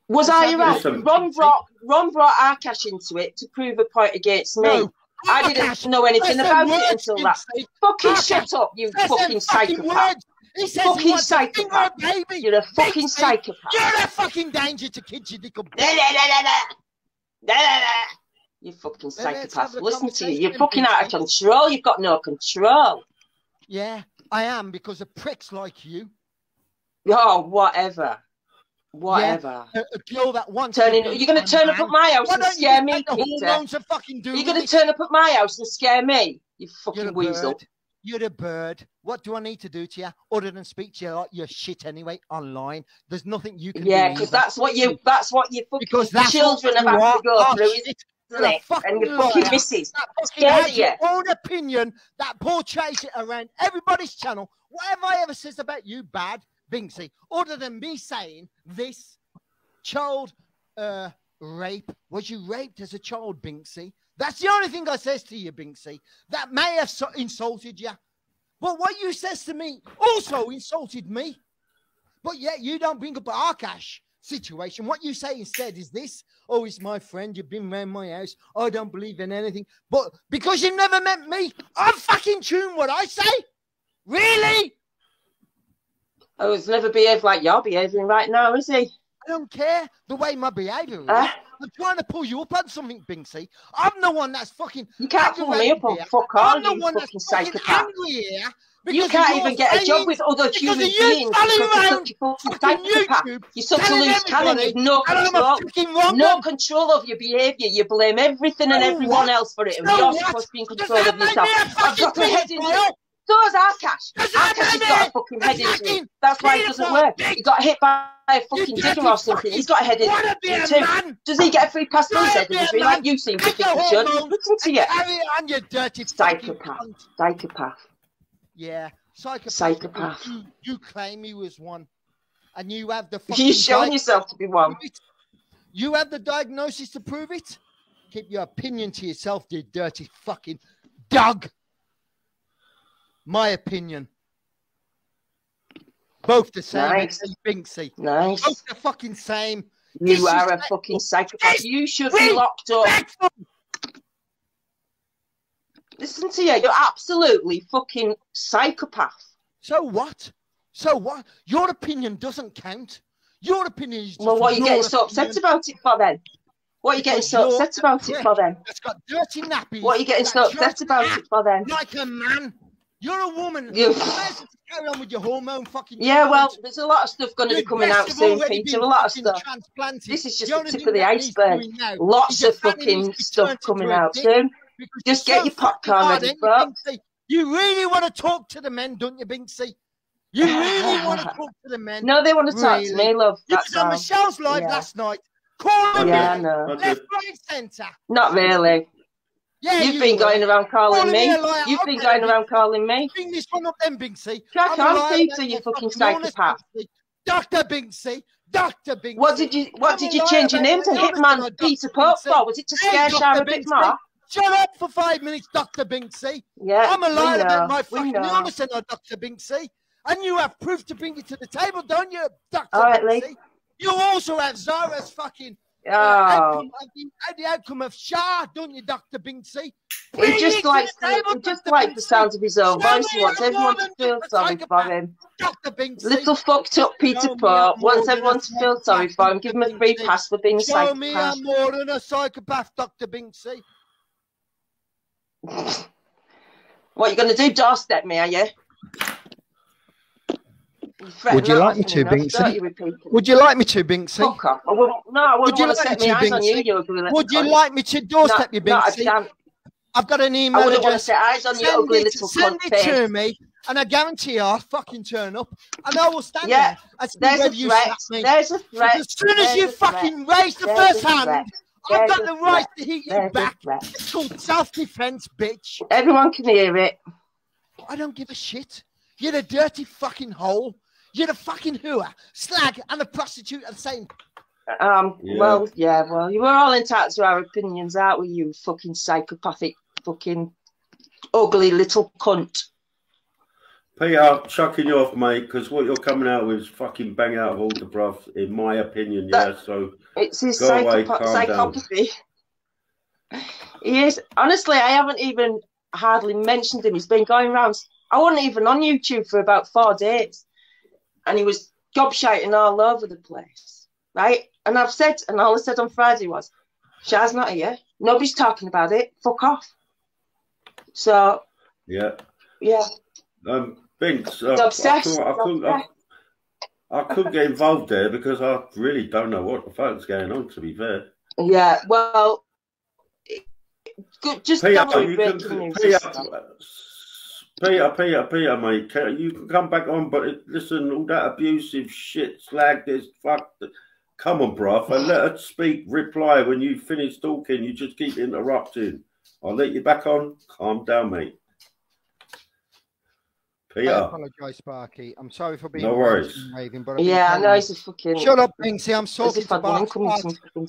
Was I right? Listen. Ron brought Akash into it to prove a point against me. No, I didn't know anything about it until that. Fucking shut up, you fucking psychopath. He says Fucking he wants to finger psychopath. a baby. You're a fucking Big psychopath. You're a fucking danger to kids, you dickle. You fucking Let's have psychopath. the Listen to you. conversation, You're fucking out of Big control. You've got no control. Yeah, I am, because of pricks like you. Oh, whatever. Whatever. Yeah, a girl that wants You're going to turn up at my house and scare me, Peter. You're going to turn up at my house and scare me, you fucking weasel. You're the bird. What do I need to do to you other than speak to you like you're shit anyway online? There's nothing you can do. Yeah, because that's what you fucking children have had to go through, isn't it? And your fucking missus. Scared of you. Your own opinion that portrays it around everybody's channel. Whatever I ever says about you bad, Binksy, other than me saying this child rape, was you raped as a child, Binksy? That's the only thing I says to you, Binksy. That may have insulted you. But what you says to me also insulted me. But yet you don't bring up Akash situation. What you say instead is this: oh, it's my friend, you've been around my house, I don't believe in anything. But because you've never met me, I'm fucking tuned what I say. Really? Oh, he's never behaved like you're behaving right now, is he? I don't care the way my behaviour is. I'm trying to pull you up on something, Binksy. I'm the one that's fucking... You can't pull me up on fuck all, you fucking psychopath. You can't even get a job with other human beings because you're such a fucking psychopath. You're such a loose cannon with no control. No control of your behaviour. You blame everything and everyone else for it, and you're supposed to be in control of yourself. I've got a head into it. So has Akash. Akash has got a fucking head into it. That's why it doesn't work. He got hit by a fucking digger or something. He's got a head into it too. Does he get a free pass for his head injury like you seem to think he should? Listen to you. Carry on, you dirty psychopath. Psychopath. Yeah, psychopath. You claim he was one, and you have the fucking... You're showing yourself to be one. You have the diagnosis to prove it? Keep your opinion to yourself, you dirty fucking dog. My opinion. Both the same. Nice. Binksy. Nice. Both the fucking same. You are a fucking psychopath. You should be locked up. Listen to you. You're absolutely fucking psychopath. So what? So what? Your opinion doesn't count. Your opinion is just... Well, what are you getting so upset about it for then? What are you getting so upset about it for then? It's got dirty nappies. What are you getting so upset about it for then? Like a man. You're a woman. You carry on with your hormone fucking... Yeah, well, there's a lot of stuff going to be coming out soon, Peter. A lot of stuff. This is just the tip of the iceberg. Lots of fucking stuff coming out soon. Just get your popcorn ready, folks. You really want to talk to the men, don't you, Binksy? You really want to talk to the men? No, they want to talk to me, love. You was on Michelle's live last night. Calling me. Yeah, I know. Left, right, centre. Not really. Yeah, You've been going around calling me. You've been going around calling me. Bring this one up then, Binksy. Crack on, Peter, you fucking psychopath. Dr. Binksy. Dr. Binksy. What did you change your name to Hitman Peter Pope for? Was it to scare Shara a bit more? Shut up for 5 minutes, Dr. Binksy. Yeah, I'm a liar about my fucking illness, Dr. Binksy. And you have proof to bring it to the table, don't you, Dr. Binksy? Lee. You also have Zara's fucking the outcome of Shah, don't you, Dr. Binksy? He just likes the sound of his own voice. He wants everyone to feel sorry for him. Dr. Binksy. Little fucked up Peter Pope wants everyone to feel sorry for him. Give him a free pass for being a psychopath. Show me I'm more than a psychopath, Dr. Binksy. What, you going to do, doorstep me, are you? Would you like me to, Binksy? Would you like me to, Binksy? Fuck off. I wouldn't want to set my eyes on you, ugly little Would you like me to doorstep you, Binksy? I've got an email. I wouldn't want to set eyes on you, ugly little cunt. Send it to me, and I guarantee I'll fucking turn up, and I will stand there. There's a threat. There's a threat. As soon as you fucking raise the first hand, I've got the right to hit you back. It's called self-defense, bitch. Everyone can hear it. I don't give a shit. You're the dirty fucking hole. You're the fucking hooer, slag, and a prostitute at the same. Well, yeah, well, you were all entitled to our opinions, aren't we, you fucking psychopathic, fucking ugly little cunt. Peter, chucking you off, mate, because what you're coming out with is fucking bang out of order, bruv, in my opinion, yeah, so it's his go away, calm psychopathy. He is. Honestly, I haven't even hardly mentioned him. He's been going around. I wasn't even on YouTube for about 4 days. And he was gobshiting all over the place, right? And I've said, and all I said on Friday was, Shah's not here. Nobody's talking about it. Fuck off. So, yeah. Binks, I couldn't get involved there because I really don't know what the fuck's going on, to be fair. Yeah, well, just Peter, mate, you can come back on, but listen, all that abusive shit, slag this, fuck. Come on, bruv, and let her speak, reply when you finish talking. You just keep interrupting. I'll let you back on. Calm down, mate. Peter. I apologise, Sparky. I'm sorry for being no worries. Raving, but I know he's a fucking. Shut up, Binksy. I'm talking about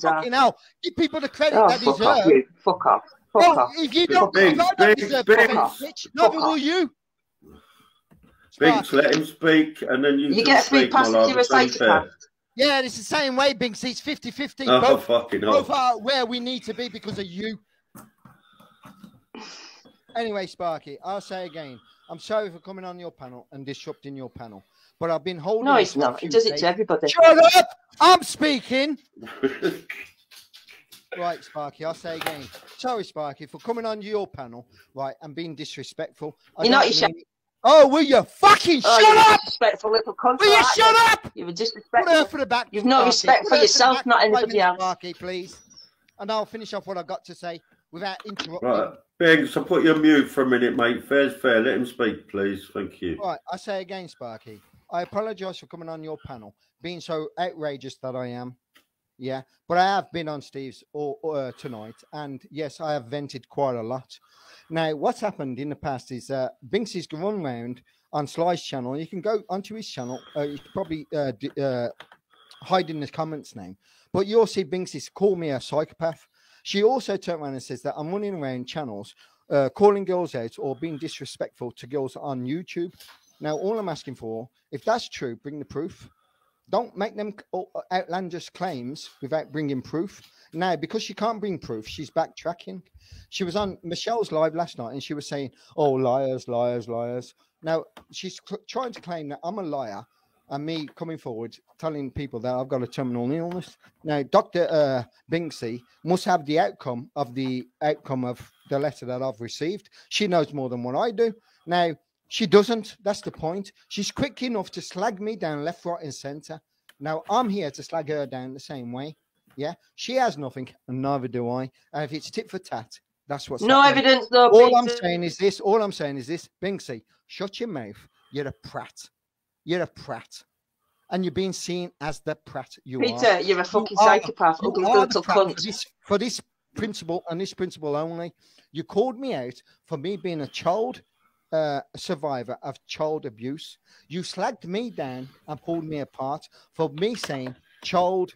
fucking hell. Give people the credit they deserve. Fuck off. Fuck off. If you don't deserve bitch, neither will you. Binks, let him speak, and then you get free pass if you're a psychopath. Yeah, it's the same way, Binksy. It's 50-50. Oh, fucking both are where we need to be because of you. Anyway, Sparky, I'll say again, I'm sorry for coming on your panel and disrupting your panel, but I've been holding. No, it's not. He does it to everybody. Shut up! I'm speaking. Right, Sparky, I'll say again. Sorry, Sparky, for coming on your panel, right, and being disrespectful. You're not your Oh, will you fucking shut up? Disrespectful little cunt. Will you shut up? You were disrespectful. Put her for the back. You've no respect for yourself, not anybody else. Sparky, please. And I'll finish off what I've got to say without interrupting. Right, Binks, I'll put you on mute for a minute, mate. Fair's fair. Let him speak, please. Thank you. Right, I say again, Sparky, I apologise for coming on your panel, being so outrageous that I am. Yeah, but I have been on Steve's tonight, and yes, I have vented quite a lot. Now, what's happened in the past is Binksy's run round on Sly's channel. You can go onto his channel. He's probably hiding the comments now, but you'll see Binksy's call me a psychopath. She also turned around and says that I'm running around channels, calling girls out or being disrespectful to girls on YouTube. Now, all I'm asking for, if that's true, bring the proof. Don't make them outlandish claims without bringing proof. Now, because she can't bring proof, she's backtracking. She was on Michelle's live last night and she was saying, oh, liars, liars, liars. Now, she's trying to claim that I'm a liar and me coming forward telling people that I've got a terminal illness. Now, Dr. Binksy must have the outcome of the letter that I've received. She knows more than what I do. Now, she doesn't. That's the point. She's quick enough to slag me down left, right, and center. Now, I'm here to slag her down the same way. Yeah? She has nothing, and neither do I. And if it's tit for tat, that's what's no happening. Evidence, though. All I'm saying is this. Binksy, shut your mouth. You're a prat. You're a prat. And you're being seen as the prat you are. Peter, you're a fucking psychopath. You are the prat for this principle and this principle only. You called me out for me being a child survivor of child abuse. You slagged me down and pulled me apart for me saying child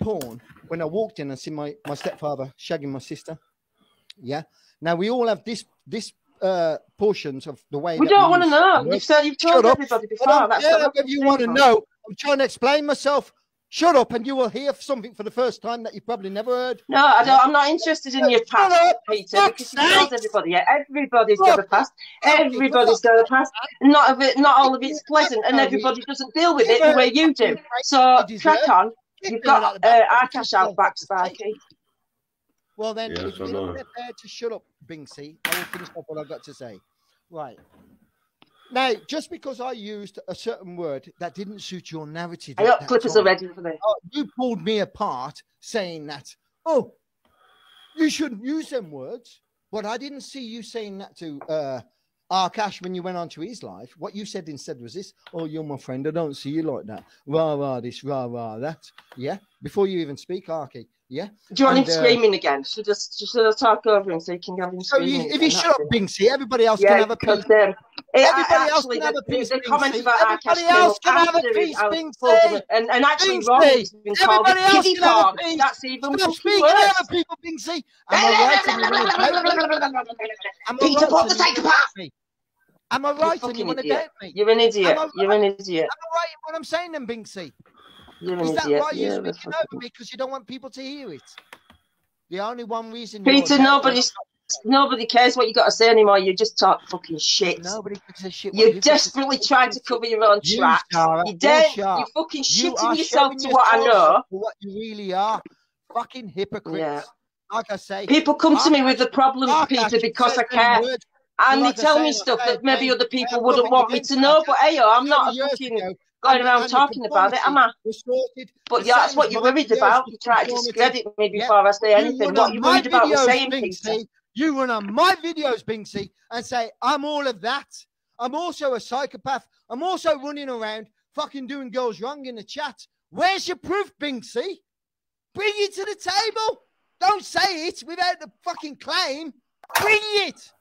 porn when I walked in and see my stepfather shagging my sister. Yeah. Now we all have this portions of the way we don't want to know. You've told everybody before. That's if you want to know, I'm trying to explain myself. Shut up, and you will hear something for the first time that you probably never heard. No, I don't. I'm not interested in your past, Peter, because you told everybody. Yeah, everybody's got a past. Everybody's got a past. Not all of it's pleasant, and everybody doesn't deal with it the way you do. So crack on. You've got our cash out back, Sparky. Well then, if you're not prepared to shut up, Binksy, I will finish up what I've got to say. Right. Now, just because I used a certain word that didn't suit your narrative, I got clippers already for this. You pulled me apart saying that, oh, you shouldn't use them words. But I didn't see you saying that to Arkash when you went onto his live. What you said instead was this: oh, you're my friend, I don't see you like that. Rah, rah, this, rah, rah, that. Yeah? Before you even speak, Arky. Yeah. Do you want him screaming again? Should I talk over him so you can have him screaming? If he shut up, Binksy, everybody else can have a piece. Everybody else can have a piece. The comment about everybody else can have a piece. And actually, Ronnie's been called a kiddie farm. That's even fucking worse. Other people, Binksy. Am I right? Peter, put the psychopath. Am I right? And you want to doubt me? You're an idiot. You're an idiot. Am I right in what I'm saying, then, Binksy? Is that why you're speaking over me? Because you don't want people to hear it. The only one reason. Peter, nobody cares what you got to say anymore. You just talk fucking shit. Nobody gives a shit. You're desperately trying to cover your own tracks. You're fucking shitting yourself to what I know. What you really are, fucking hypocrites. Yeah. Like I say, people come to me with the problems, Peter, because I care. And they tell me stuff that maybe other people wouldn't want me to know. But hey, I'm not a fucking going around talking about it, am I? But yeah, that's what you're worried about. You try to discredit me before I say anything. What you're worried about was saying, Peter. You run on my videos, Binksy, and say, I'm all of that. I'm also a psychopath. I'm also running around fucking doing girls wrong in the chat. Where's your proof, Binksy? Bring it to the table. Don't say it without the fucking claim. Bring it.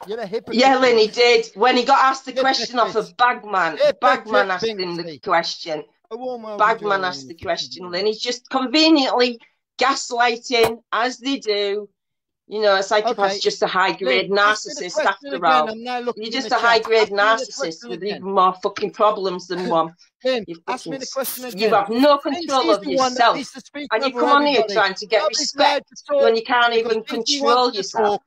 You're a hypocrite. Yeah, Lynn, he did. When he got asked the question off of Bagman, Bagman asked him the question. Bagman asked the question, Lynn. He's just conveniently gaslighting, as they do. You know, a psychopath's just a high-grade narcissist after all. You're just a high-grade narcissist with even more fucking problems than one. Ask me the question again. You have no control of yourself. And you come on here trying to get respect when you can't even control yourself.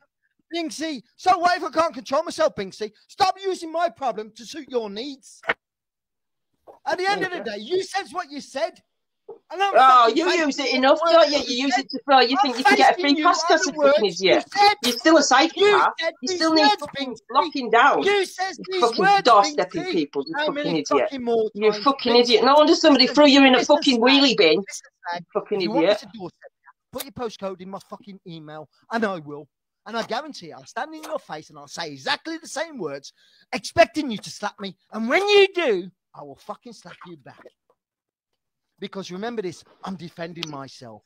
Binksy, so what if I can't control myself, Binksy? Stop using my problem to suit your needs. At the end of the day, you said what you said. Oh, you use it enough, don't you? You use it to throw. You think you can get a free pass because you fucking idiot. You're still a psychopath. You still need fucking locking down. You said fucking doorstepping people. You fucking idiot. You're a fucking idiot. No wonder somebody threw you in a fucking wheelie bin. Fucking idiot. Put your postcode in my fucking email, and I will. And I guarantee I'll stand in your face and I'll say exactly the same words, expecting you to slap me. And when you do, I will fucking slap you back. Because remember this, I'm defending myself.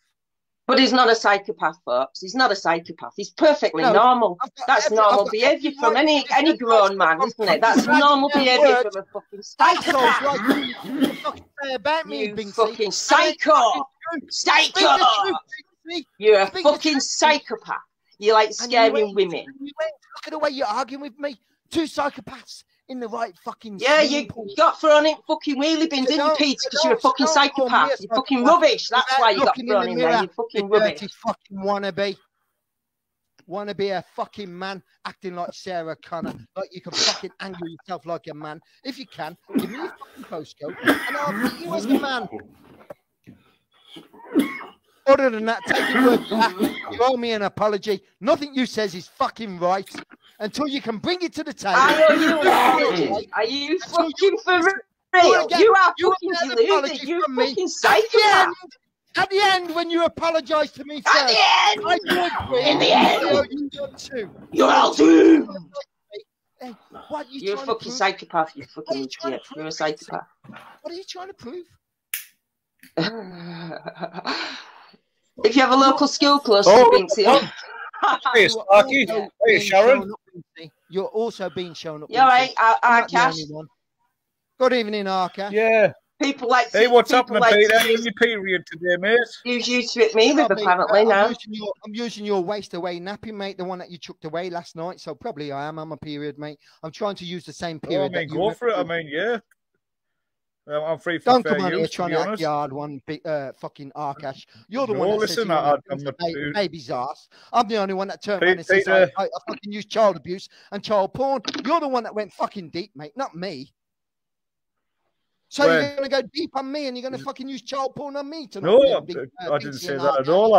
But he's not a psychopath, folks. He's not a psychopath. He's perfectly normal. That's normal behaviour from any grown man, isn't it? That's normal behaviour from a fucking psychopath. You fucking say about me, you fucking psycho. Psycho. You're a fucking psychopath. You like scaring women. Look at the way you're arguing with me. Two psychopaths in the right fucking. Yeah, you got thrown in fucking wheelie bin, didn't you, Peter? Because you're a fucking psychopath. You're fucking rubbish. That's why you got thrown in there. You're fucking rubbish. Fucking wanna be a fucking man acting like Sarah Connor, like you can fucking anger yourself like a man. If you can, give me your fucking postcode, and I'll beat you as a man. Other than that, take your word back. You owe me an apology. Nothing you says is fucking right until you can bring it to the table. I owe you an apology. Are you fucking for real? You are fucking deluded. You're a fucking psychopath. At the end, when you apologise to me first, at the end, in the end, you're all doomed. Hey, what you're a fucking psychopath. You fucking idiot. You're a psychopath. What are you trying to prove? If you have a local school close to Binksy. Hey, Sparky. Hey, Sharon. You're also being shown up. You're right, Arcash. Good evening, Arca. Yeah. People like hey, what's happening, Peter? How's your period today, mate? Use you to hit me with, apparently, now. I'm using your waste away napping, mate, the one that you chucked away last night. So probably I am on my period, mate. I'm trying to use the same period. I mean, go for it. I mean, yeah. I'm free for don't fair come on use, here trying to act yard one big fucking Arcash. You're the one that listen, says the baby's ass. I'm the only one that turned around and says I fucking use child abuse and child porn. You're the one that went fucking deep, mate, not me. So you're going to go deep on me and you're going to fucking use child porn on me tonight? No, I didn't say that at all.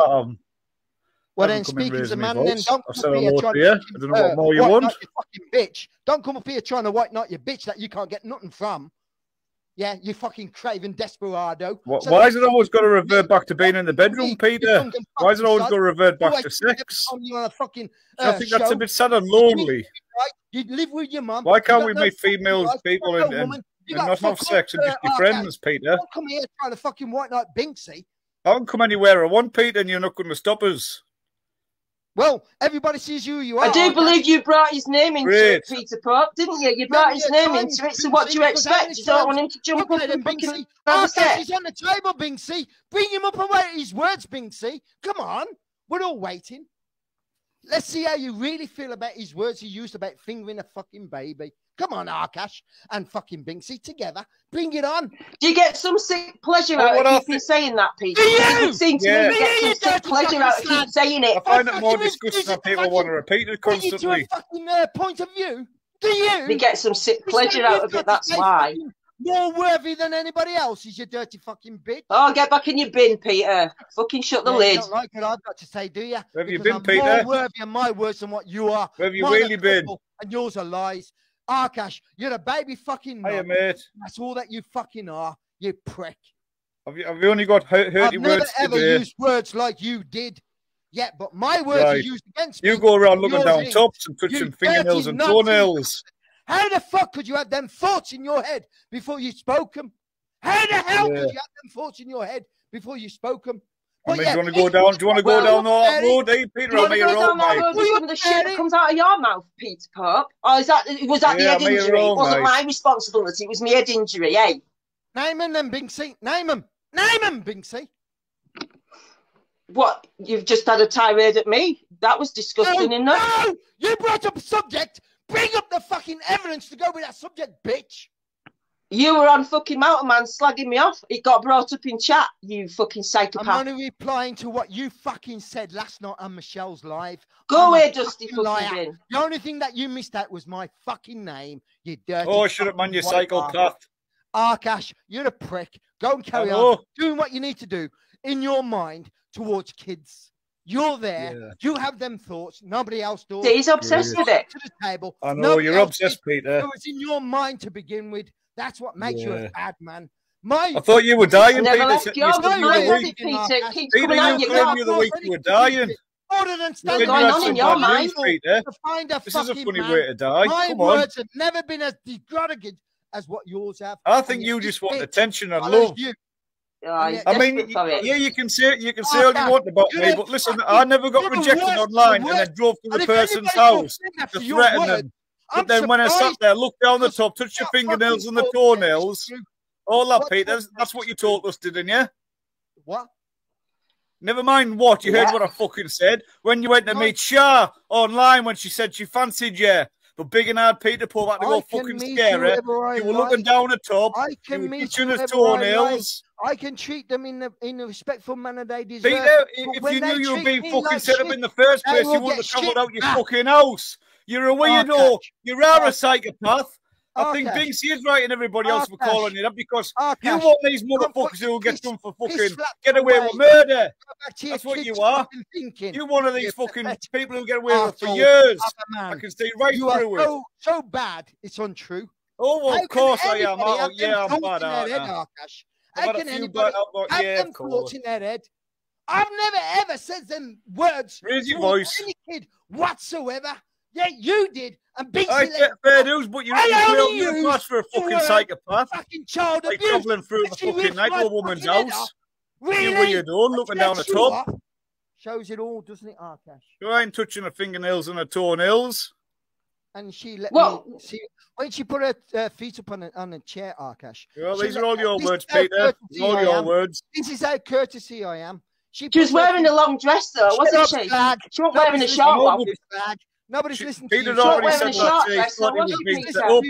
Well, then, speaking to man, then don't come up here trying to I don't know what more you want. Your fucking bitch. Don't come up here trying to white knight your bitch that you can't get nothing from. Yeah, you fucking craven desperado. Why is it always got to revert back to being in the bedroom, Peter? Why is it always got to revert back to sex? I think that's a bit sad and lonely. You live with your mum. Why can't we meet female people and not have sex and just be friends, Peter? Don't come here trying to fucking white knight Binksy. I can come anywhere I want, Peter, and you're not going to stop us. Well, everybody sees who you are. I do believe you brought his name into it, Peter Pope, didn't you? You brought his name into it, so what do you expect? You don't want him to jump up and fucking have a set? He's on the table, Binksy. Bring him up and wait his words, Binksy. Come on. We're all waiting. Let's see how you really feel about his words he used about fingering a fucking baby. Come on, Arkash and fucking Binksy together. Bring it on. Do you get some sick pleasure out of keeping saying that, Peter? You seem to me get some sick pleasure out of keep saying it. I find it more disgusting that people want to repeat it constantly. To a fucking point of view. Do you? They get some sick pleasure out of it, that's why. More worthy than anybody else is you dirty fucking bitch. Oh, get back in your bin, Peter. Fucking shut the lid. You don't like what I've got to say, do you? Where have you been, Peter? I'm more worthy of my words than what you are. Where have you really been? And yours are lies. Arkash, you're a baby fucking Hiya, mate. That's all that you fucking are, you prick. Have you only got hurty words I've never ever used words like you did. Yeah, but my words are used against me. You go around looking down tops and touching fingernails and toenails. How the fuck could you have them thoughts in your head before you spoke them? How the hell could you have them thoughts in your head before you spoke them? I mean, do you want to go down? Do you want to go down that road, Peter? Do you want to go down that road with some of the shit that comes out of your mouth, Peter Pope? Or was that the head injury? It wasn't my responsibility. It was my head injury, eh? Name him then, Binksy. Name him. Name him, Binksy. What? You've just had a tirade at me? That was disgusting, isn't it? No! You brought up a subject. Bring up the fucking evidence to go with that subject, bitch. You were on fucking Mountain Man slagging me off. It got brought up in chat, you fucking psychopath. I'm only replying to what you fucking said last night on Michelle's live. Go away, Dusty fucking bin. The only thing that you missed out was my fucking name, you dirty... Oh, shut up, man, you psychopath. Arkash, you're a prick. Go and carry on doing what you need to do in your mind towards kids. You're there. Yeah. You have them thoughts. Nobody else does. He's obsessed with it. To the table. I know, you're obsessed, Peter. It was in your mind to begin with. That's what makes you a bad man. I thought you were dying, Peter. Peter, you told me the week you were dying. Other than standing on in your mind, Peter. This is a funny way to die. My words have never been as degraded as what yours have. I think you just want attention and love. I mean, you can say all you want about me, but listen, I never got rejected online and then drove to the person's house to threaten them. But then when I sat there, looked down the top, touched your fingernails and the toenails, all that, Peter, that's what you told us, didn't you? What? Never mind what, you heard what I fucking said. When you went to meet Shah online when she said she fancied you. But big and hard Peter Paul had to go fucking scare her. You were looking down the top. You were touching his toenails. I can treat them in a respectful manner they deserve. Peter, if you knew you were being fucking set up in the first place, you wouldn't have travelled out your fucking house. You're a weirdo. You are a psychopath. I think Binksy is right and everybody else for calling you that because you want these motherfuckers who will get done for fucking get away with murder. That's what you are. You're one of these fucking people who get away with it for years. I can see right through it. So bad, it's untrue. Oh, well, of course I am. Oh, yeah, I'm bad at that. How can anybody have them thoughts in their head? I've never ever said them words. Raise your voice. Any kid whatsoever. Yeah, you did. And Binksy, I get fair news, but you're a class for a fucking psychopath. Fucking child abuse. Like travelling through the fucking night to a woman's house. Really? You're weirdo, looking down the top. Shows it all, doesn't it, Arkash? You ain't touching her fingernails and her toenails. And she let me see when she put her feet up on a chair, Arkash. Well, these are all your words, Peter. All your words. This is how courtesy I am. She was wearing a long dress, though, wasn't she? She wasn't wearing a short one. Nobody's listening to you. Peter's already said that. She thought he was being set up.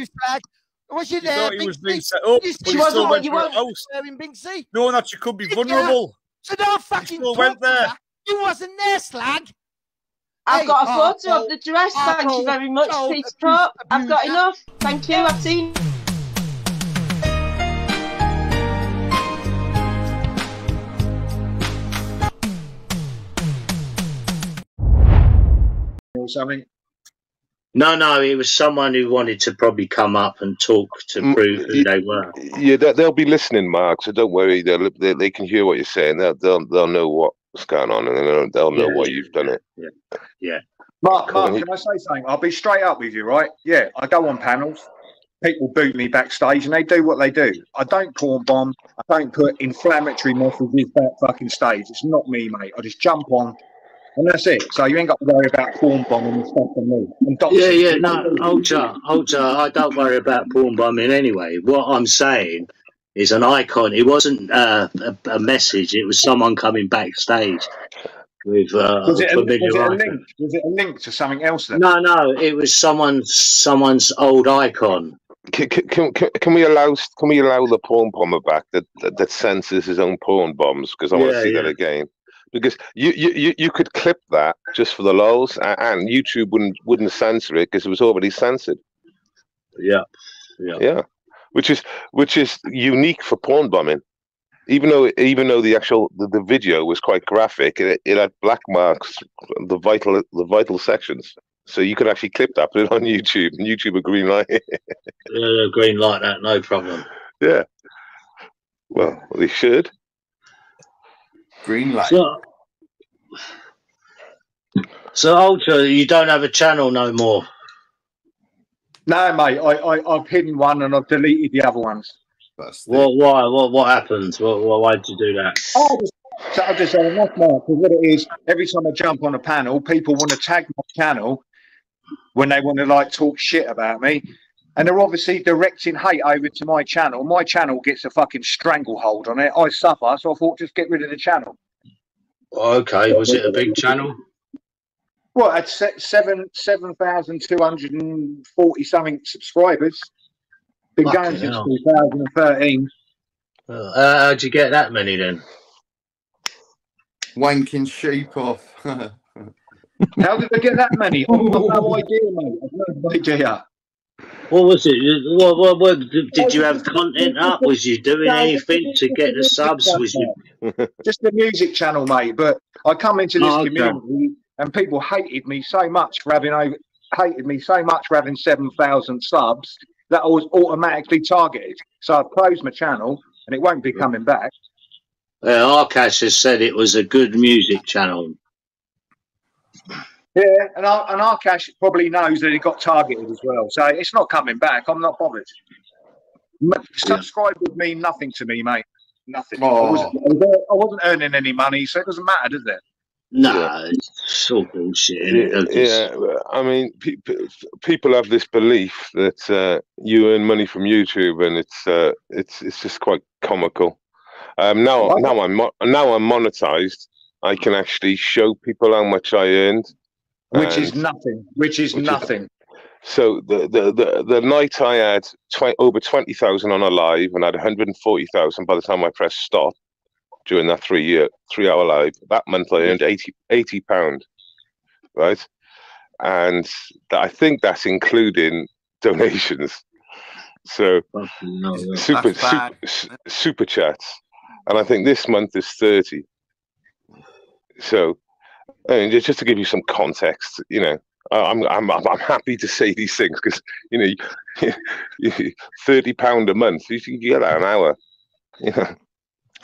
Was she there? He was being set up. She wasn't what you were wearing, Binksy. Knowing that she could be vulnerable. So don't fucking went there. You wasn't there, slag. I've got a photo of the dress. Thank you very much, Peter Pope. I've got enough. Thank you. I've seen. Or something? No, it was someone who wanted to probably come up and talk to prove who they were. Yeah, they'll be listening, Mark. So don't worry. They can hear what you're saying. They'll know what's going on, and they'll know why you've done it. Yeah. Mark, can I say something? I'll be straight up with you, right? Yeah, I go on panels. People boot me backstage, and they do what they do. I don't porn bomb. I don't put inflammatory messages back fucking stage. It's not me, mate. I just jump on. And that's it. So you ain't got to worry about porn bombing and stuff on me. And no, Ultra, I don't worry about porn bombing anyway. What I'm saying is an icon. It wasn't a message. It was someone coming backstage with was it a link? Was it a link to something else? Then? No, it was someone's old icon. Can we allow the porn bomber back that censors his own porn bombs? Because I want to see that again. Because you could clip that just for the lols, and YouTube wouldn't censor it because it was already censored. Yeah. Which is unique for porn bombing. Even though the video was quite graphic, it had black marks, the vital sections. So you could actually clip that, put it on YouTube, and YouTube would green light it. Green light that, no problem. Yeah. Well, they should. Green light. So Ultra, you don't have a channel no more? No, mate. I've hidden one and I've deleted the other ones. Why? What happened? Why did you do that? I just had enough, Mark. Because what it is, every time I jump on a panel, people want to tag my channel when they want to like talk shit about me, and they're obviously directing hate over to my channel. My channel gets a fucking stranglehold on it. I suffer, so I thought just get rid of the channel. Okay, was it a big channel? Well, at 7,240 something subscribers. Been going since 2013. How'd you get that many then? Wanking sheep off. How did I get that many? I've no idea, mate. I've no idea. What was it? What did you have content up? Was you doing anything to get the subs? Was you just the music channel, mate? But I come into this community and people hated me so much for having 7,000 subs that I was automatically targeted. So I closed my channel and it won't be coming back. Arcash has said it was a good music channel. Yeah, and Arcash probably knows that he got targeted as well. So it's not coming back. I'm not bothered. Subscribe would mean nothing to me, mate. Nothing. I wasn't earning any money, so it doesn't matter, does it? No, it's all bullshit. I mean, people have this belief that you earn money from YouTube, and it's just quite comical. Now I'm monetized. I can actually show people how much I earned, which is nothing. So the night I had over 20,000 on a live, and I had 140,000 by the time I pressed stop during that 3-hour live. That month I earned £80, right? And I think that's including donations. So super chats, and I think this month is 30. So, I mean, just to give you some context, you know, I'm happy to say these things because you know, £30 a month, you can get that an hour. You know.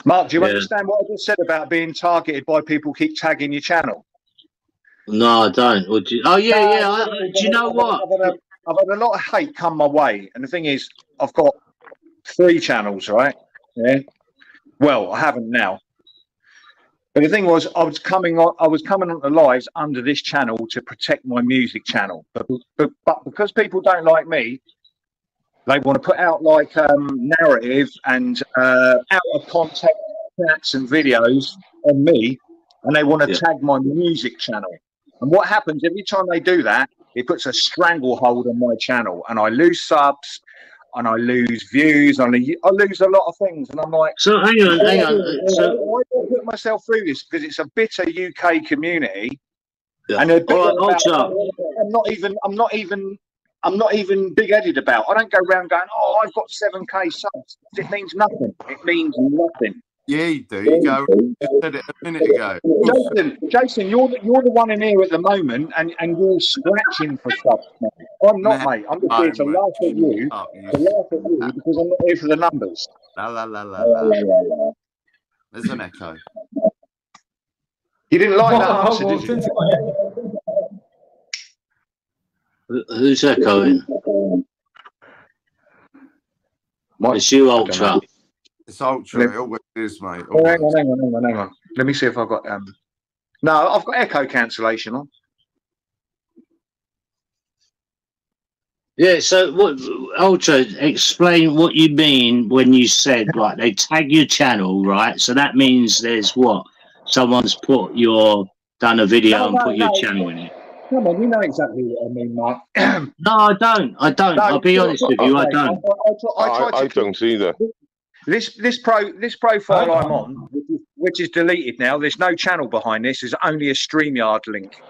Mark, do you understand what I just said about being targeted by people who keep tagging your channel? No, I don't. Would you? Oh yeah. Do you know what? I've had a lot of hate come my way, and the thing is, I've got 3 channels, right? Yeah. Well, I haven't now. But the thing was, I was coming on the lives under this channel to protect my music channel. But because people don't like me, they want to put out like narrative and out of context chats and videos on me, and they want to tag my music channel. And what happens every time they do that, it puts a stranglehold on my channel, and I lose subs, and I lose views, and I lose a lot of things. And I'm like, so hang on. So why do I put myself through this? Because it's a bitter UK community, and I'm not even big-headed about. I don't go around going, "Oh, I've got 7K subs." It means nothing. It means nothing. Yeah, you do. You go. You said it a minute ago. Jason, you're the one in here at the moment, and you're scratching for stuff. Mate. I'm not, mate. I'm just here to laugh at you. Because I'm not here for the numbers. La. There's an echo. You didn't like that answer, did you? Who's echoing? It's you, Ultra. It's Ultra. It always is, mate. Oh, hang on. Let me see if I've got No, I've got echo cancellation on. Yeah, so what, Ultra, explain what you mean when you said, right, they tag your channel, right? So that means there's what? Someone's done a video and put your channel in it. Come on, you know exactly what I mean, Mark. No, I don't. No, I'll be honest with you, I don't. I don't either. This profile I'm on, which is deleted now, there's no channel behind this, there's only a StreamYard link.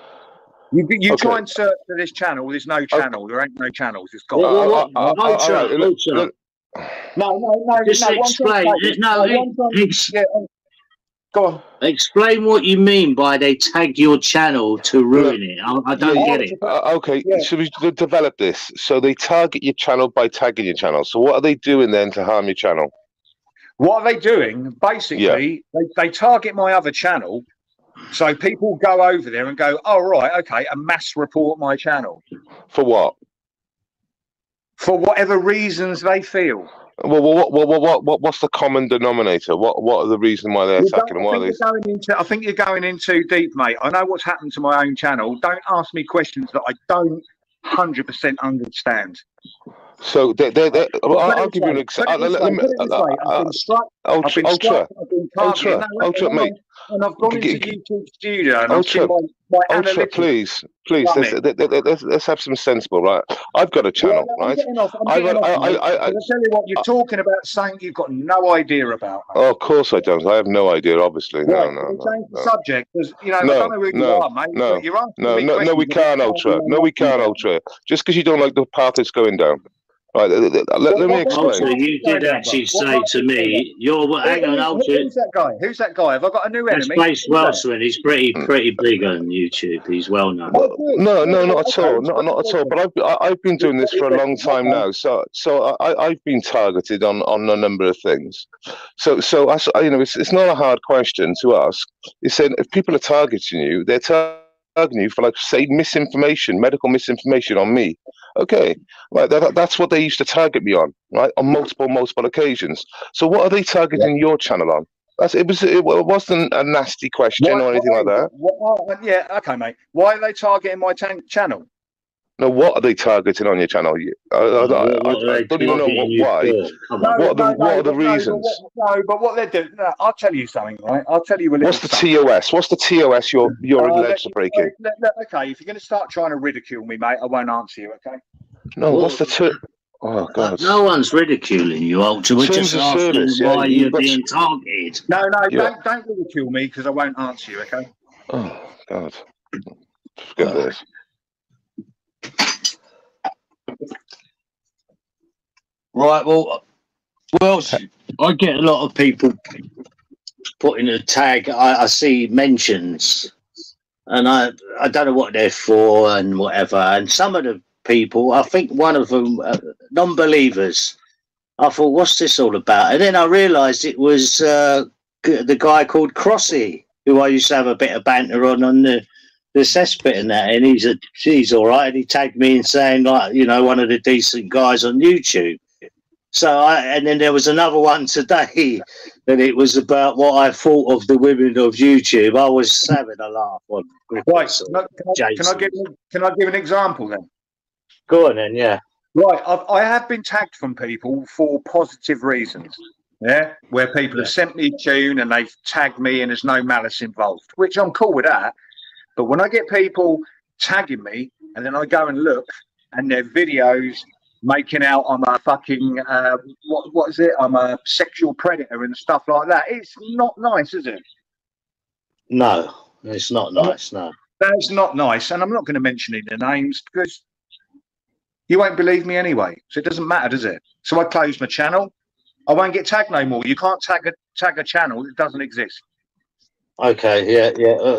You try and search for this channel, there's no channel, there ain't no channels, it's gone. Just explain. Go on. Explain what you mean by they tag your channel to ruin it. I don't get it. Okay, should we develop this? So they target your channel by tagging your channel. So what are they doing then to harm your channel? What are they doing? Basically, they target my other channel. So people go over there and go, oh, right, okay, and mass report my channel. For what? For whatever reasons they feel. Well, what's the common denominator? What are the reasons why they're attacking? I think you're going in too deep, mate. I know what's happened to my own channel. Don't ask me questions that I don't 100% understand. So I'll give you an example. Ultra, mate. And I've gone into YouTube Studio and I've seen my Ultra, please, let's have some sensible, right? I've got a channel, right? I tell you what, you're talking about something you've got no idea about. Oh, of course I don't. I have no idea, obviously. No. Change the subject, because I don't know who you are, mate. No, we can't, Ultra. No, we can't, Ultra. Just because you don't like the path it's going down. Right, let me explain. Ultra, you did actually say to me, hang on, Ultra. Who's that guy? Have I got a new enemy? Space Welshman. He's pretty big on YouTube. He's well known. No, not at all. Not at all. But I've been doing this for a long time now. So I've been targeted on a number of things. So it's not a hard question to ask. It's saying if people are targeting you, they're targeting you for, like, say, misinformation, medical misinformation on me. Okay, right. That's what they used to target me on, right? On multiple occasions. So what are they targeting your channel on? It wasn't a nasty question or anything like that. Yeah, okay, mate. Why are they targeting my channel? No, what are they targeting on your channel? I don't even know why. What are the reasons? No, but what they're doing. No, I'll tell you something, right? I'll tell you a little. What's the TOS? What's the TOS you're alleged to break in? Okay, if you're going to start trying to ridicule me, mate, I won't answer you. Okay. No, what's the Oh God! No one's ridiculing you, Ultra. We're just asking why you're being targeted. No, don't ridicule me because I won't answer you. Okay. Oh God! Forget this. Right, well, I get a lot of people putting a tag. I see mentions, and I don't know what they're for and whatever. And some of the people, I think one of them, non-believers, I thought, what's this all about? And then I realised it was the guy called Crossy, who I used to have a bit of banter on the cesspit and that, and he's all right, and he tagged me in saying, like, one of the decent guys on YouTube. So and then there was another one today that it was about what I thought of the women of YouTube. I was having a laugh on. Right, can I give an example then? Go on then, yeah. Right, I have been tagged from people for positive reasons. Yeah, where people have sent me a tune and they've tagged me and there's no malice involved, which I'm cool with that. But when I get people tagging me and then I go and look and their videos making out I'm a fucking, what is it? I'm a sexual predator and stuff like that. It's not nice, is it? No, it's not nice, no. That's not nice. And I'm not going to mention any names because you won't believe me anyway. So it doesn't matter, does it? So I closed my channel. I won't get tagged no more. You can't tag a channel that doesn't exist. Okay, yeah.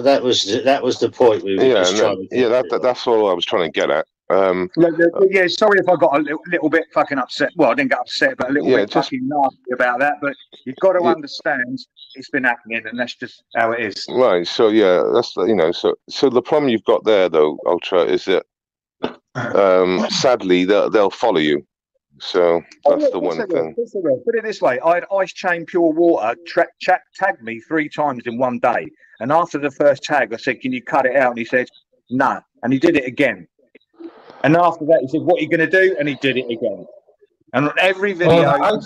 That was the point we were just trying to that's all I was trying to get at. Yeah, sorry if I got a little bit fucking upset. Well, I didn't get upset, but a little bit fucking nasty about that. But you've got to understand it's been happening, and that's just how it is. Right. So that's So the problem you've got there, though, Ultra, is that sadly they'll follow you. So that's the one thing. Put it this way: I had Ice Chain Pure Water tag me 3 times in one day, and after the first tag, I said, "Can you cut it out?" And he said, "No," and he did it again. And after that, he said, "What are you going to do?" And he did it again. And on every video, but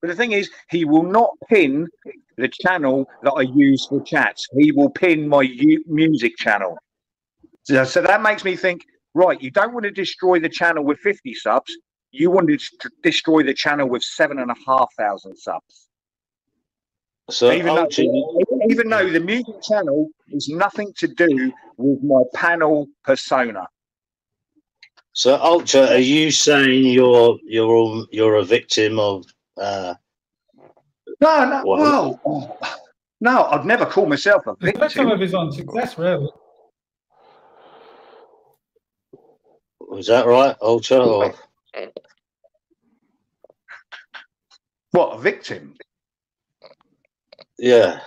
the thing is, he will not pin the channel that I use for chats. He will pin my music channel. So that makes me think, right, you don't want to destroy the channel with 50 subs. You want to destroy the channel with 7,500 subs. So even though the music channel is nothing to do with my panel persona. So, Ultra, are you saying you're a victim of? No, I'd never call myself a victim. Victim of his own success, really. Was that right, Ultra? Or? What, a victim? Yeah.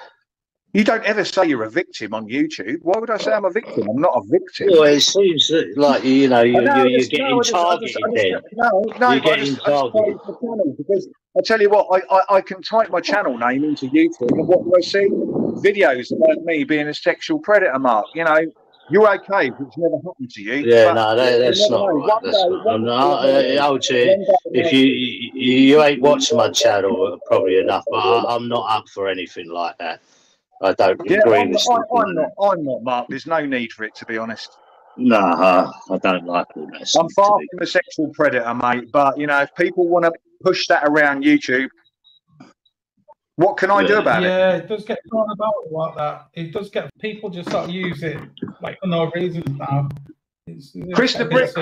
You don't ever say you're a victim on YouTube. Why would I say I'm a victim? I'm not a victim. Well, it seems like you're getting targeted. You're getting targeted. Because I tell you what, I can type my channel name into YouTube, and what do I see? Videos about me being a sexual predator, Mark. You know, you're okay, which never happened to you. Yeah, no, that's not right. That's not. Ultra, if you ain't watching my channel probably enough, but I'm not up for anything like that. I don't agree with I'm not, Mark. There's no need for it, to be honest. No, I don't like all that. I'm far from a sexual predator, mate. But, you know, if people want to push that around YouTube, what can I do about it? Yeah, it does get thrown about like that. It does get people just sort of use it like for no reason now. Chris the Brick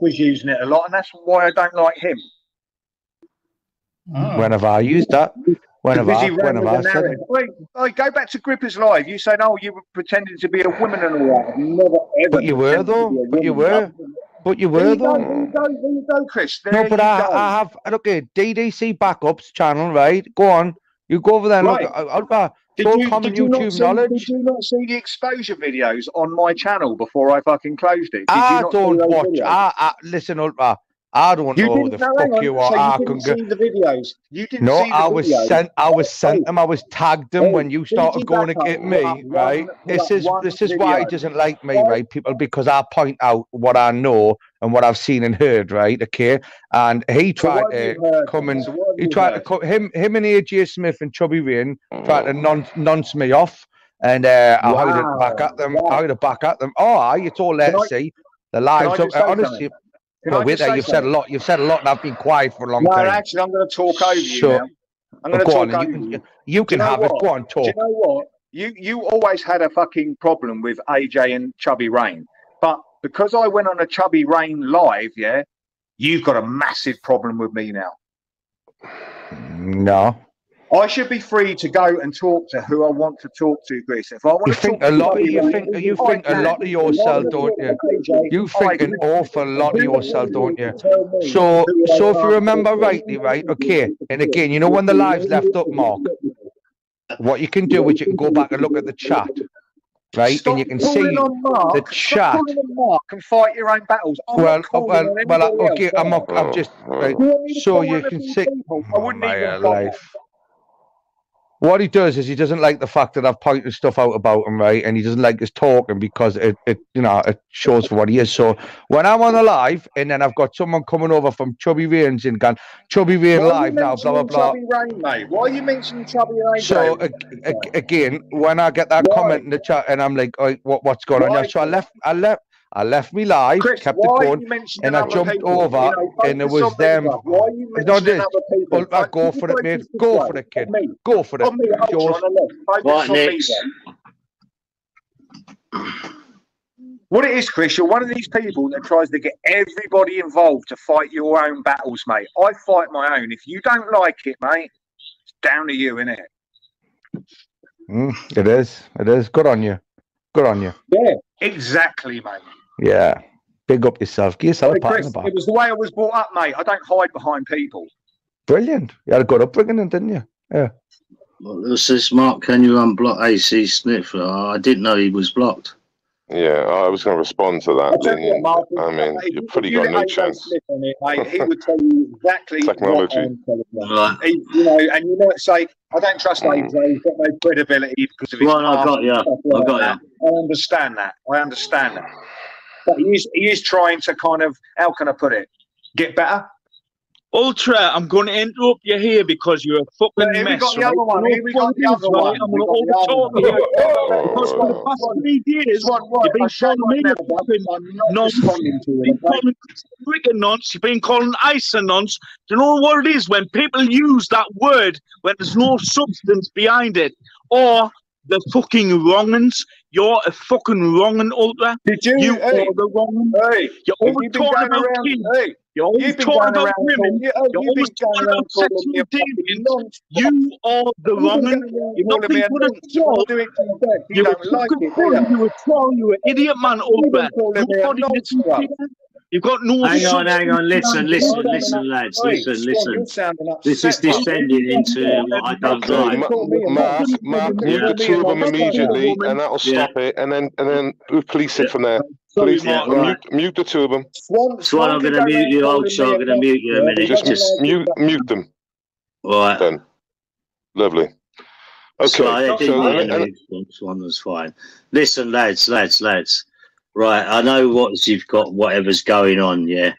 was using it a lot, and that's why I don't like him. Oh. When have I used that? When have I said it? Wait, go back to Grippers Live. You said, "Oh, you were pretending to be a woman and all that." Never ever. But you were though. But you were. But you were though. There you go, Chris. No, but I have. Look at DDC Backups channel, right? Go on. You go over there and look at. Did you not see the exposure videos on my channel before I fucking closed it? I don't watch. Listen, Ultra. I don't know who the fuck you are. I couldn't see the videos. You didn't see the I was sent them. I was tagged them when you started going against me, right? This is why he doesn't like me, right, people? Because I point out what I know and what I've seen and heard, right? Okay, and he tried to come and him and AJ Smith and Chubby Rain tried to nonce me off, and I had to back at them. Oh, it's all there to see. The lives up, honestly. No, wait there. You've said a lot. You've said a lot, and I've been quiet for a long time. No, actually, I'm going to talk over you now. I'm going to talk over you. You can have it. Go on, talk. Do you know what? You always had a fucking problem with AJ and Chubby Rain, but because I went on a Chubby Rain live, yeah, you've got a massive problem with me now. No. I should be free to go and talk to who I want to talk to, Chris. If I want to think a lot, you think a lot of yourself, don't you? You think an awful lot of yourself, don't you? So if you remember rightly, right? Okay, and again, you know when the live's left up, Mark, what you can do is you can go back and look at the chat, right? And you can see the chat. Mark and fight your own battles. Okay, I'm just right. So you can see. My life. What he does is he doesn't like the fact that I've pointed stuff out about him, right? And he doesn't like us talking because it shows for what he is. So when I'm on the live and then I've got someone coming over from Chubby Rain's and gone, Chubby Rain live now, blah, blah, blah. Chubby Rain, mate? Why are you mentioning Chubby Rain? So again, when I get that comment in the chat and I'm like, oh, what's going on here? So I left me live, Chris, kept it going, and I jumped over, and it was them. Why are you mentioning other people? Go for it, mate. Go for it, kid. Go for it. Right, next. What it is, Chris, you're one of these people that tries to get everybody involved to fight your own battles, mate. I fight my own. If you don't like it, mate, it's down to you, innit? It is. It is. Good on you. Good on you. Yeah, exactly, mate. Yeah. Big up yourself. Give yourself a pat on the back. It was the way I was brought up, mate. I don't hide behind people. Brilliant. You had a good upbringing, didn't you? Yeah. Well, this is Mark. Can you unblock AC Smith? I didn't know he was blocked. Yeah, I was going to respond to that. Tell you what, Mark, I mean, you pretty got no chance. On it, mate, he would tell you exactly Technology. What he, you know, and you might say, I don't trust AJ, he's got no credibility because of his Well, I got you. I got you. I understand that. I understand that. But he is trying to kind of, how can I put it, get better? Ultra, I'm going to interrupt you here because you're a fucking mess. We got the other one. Here we got the other one. I'm going to overtalk you. Because for the past 3 years, you've been calling me a fucking nonce. You've been calling Rick a nonce. You've been calling Ice a nonce. Do you know what it is? When people use that word when there's no substance behind it, or the fucking wrong'uns, you're a fucking wrong'un, Ultra. Did you? You are the wrong'un. Hey, you're always talking about kids. Hey. You're always talking about women. You're always talking about sexual deviance. You are the wrong'un. You've not been good at all. You're a fucking fool. You're a troll. You're an idiot, man, Ultra. Nobody listens to you. You've got no. Hang on. Listen, lads. Listen. This is descending into what I don't like. Mark, mute the two of them immediately, and that'll stop it. And then we'll police it from there. Please, mute the two of them. Swan, I'm going to mute you. Old show, I'm going to mute you a minute. Just mute them. All right. Then. Lovely. Okay. Swan was fine. Listen, lads. Right, I know what you've got, whatever's going on, yeah.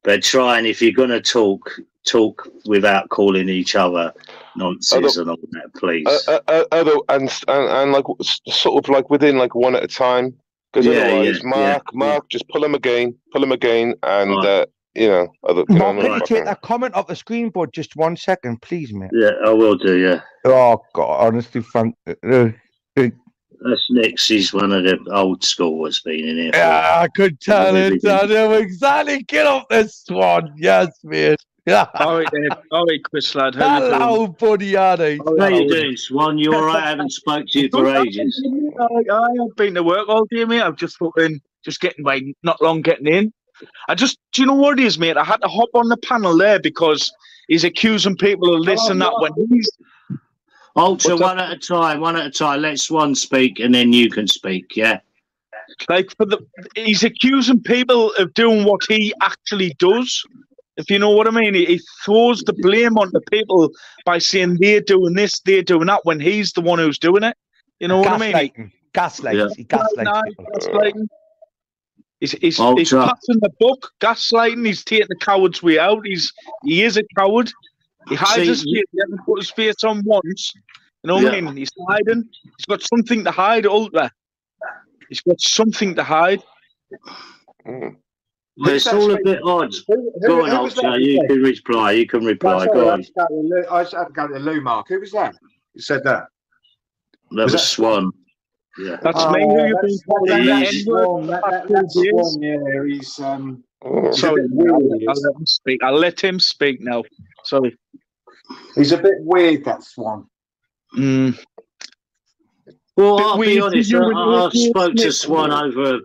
But try and, if you're going to talk without calling each other nonsense and all that, please. And like sort of like within like one at a time. Because otherwise, Mark, just pull him again, and you know, Mark, can you take that comment off the screen, bud? Just 1 second, please, mate. Yeah, I will do. Yeah. Oh God, honestly, that's Nick's. He's one of the old school that's been in here. Yeah, I could tell it. I know exactly. Get off this one. Yes, mate. Yeah. All right, Chris, lad. Hello, buddy. How you doing, Swan? You all right? I haven't spoke to you for ages. I have been to work all day, mate. I'm just getting not long getting in. Do you know what it is, mate? I had to hop on the panel there because he's accusing people of this and that when he's. Ultra, one at a time. Let Swan speak, and then you can speak. Yeah. Like he's accusing people of doing what he actually does. If you know what I mean, he throws the blame on the people by saying they're doing this, they're doing that, when he's the one who's doing it. You know what I mean? Gaslighting. He's passing the buck, gaslighting. He's taking the coward's way out. He is a coward. He hides his face. He hasn't put his face on once. You know what I mean? He's hiding. He's got something to hide, Ultra. He's got something to hide. It's all a bit odd. Go on, Ultra. You can reply. Go on. I had to go to Lou, Mark. Who was that? Who said that? That was Swan. Yeah. That's me who you've been calling. That's Swan, yeah. He's sorry, I'll let him speak. I'll let him speak now. Sorry. He's a bit weird, that Swan. Well, I'll be honest. I spoke to Swan over,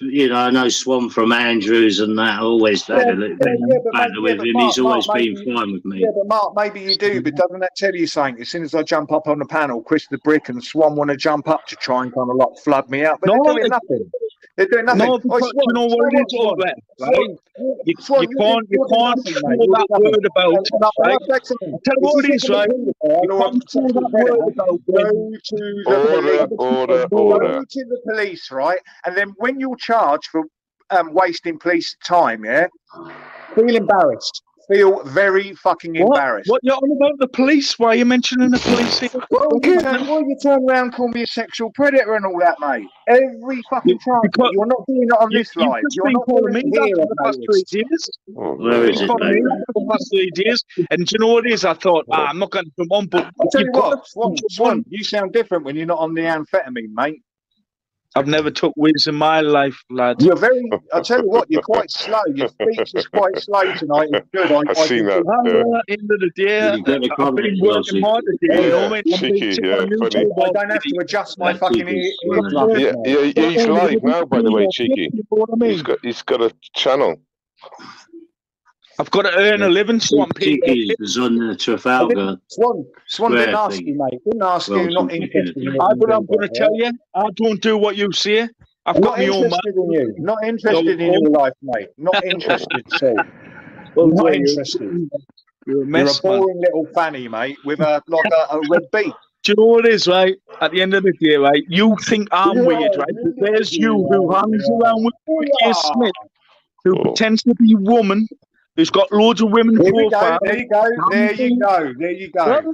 I know Swan from Andrews and that. I always had a little bit of banter with him. He's always been fine with me. Yeah, but Mark, maybe you do, but doesn't that tell you something? As soon as I jump up on the panel, Chris the Brick and Swan want to jump up to try and kind of like flood me out, but they're doing nothing. They're doing nothing. No, because you know what it is, all that, right? You can't throw that word about, right? Tell you what it is, right? You can't throw that word about. Go to the police, right? And then when you're charged for wasting police time, feel embarrassed. Feel very fucking embarrassed. What you're on about the police? Why are you mentioning the police here? Well, you turn around and call me a sexual predator and all that, mate. Every fucking time. You're not doing it on this live. You're not calling me that for the past 3 days. Where is it, for the past 3 days. And do you know what it is? I thought, I'm not going to come on, but I'll tell you what, Swan, you sound different when you're not on the amphetamine, mate. I've never took whiz in my life, lad. You're very. I tell you what, you're quite slow. Your speech is quite slow tonight. It's good. I've seen that. At the end of the day, I've been working hard today. You know what I mean? Cheeky, I don't have to adjust my fucking ears. Yeah, he's live now, by the way, Cheeky. He's got a channel. I've got to earn a living, Swan. Cheeky is on Trafalgar. Swan didn't ask you, mate. Didn't ask you. Not interested. But I'm going to tell you, I don't do what you say. I've I'm got not my own interested in you. Not interested in your life, mate. Not interested, so. Not interested. You're a You're a mess, man. boring little fanny, mate, with a red beak. Do you know what it is, right? At the end of the day, right, you think I'm weird, right? But there's you who hangs around with Whitney Smith, who pretends to be a woman, who's got loads of women Here we go, profiles. there you go, there you go, there you go. Right.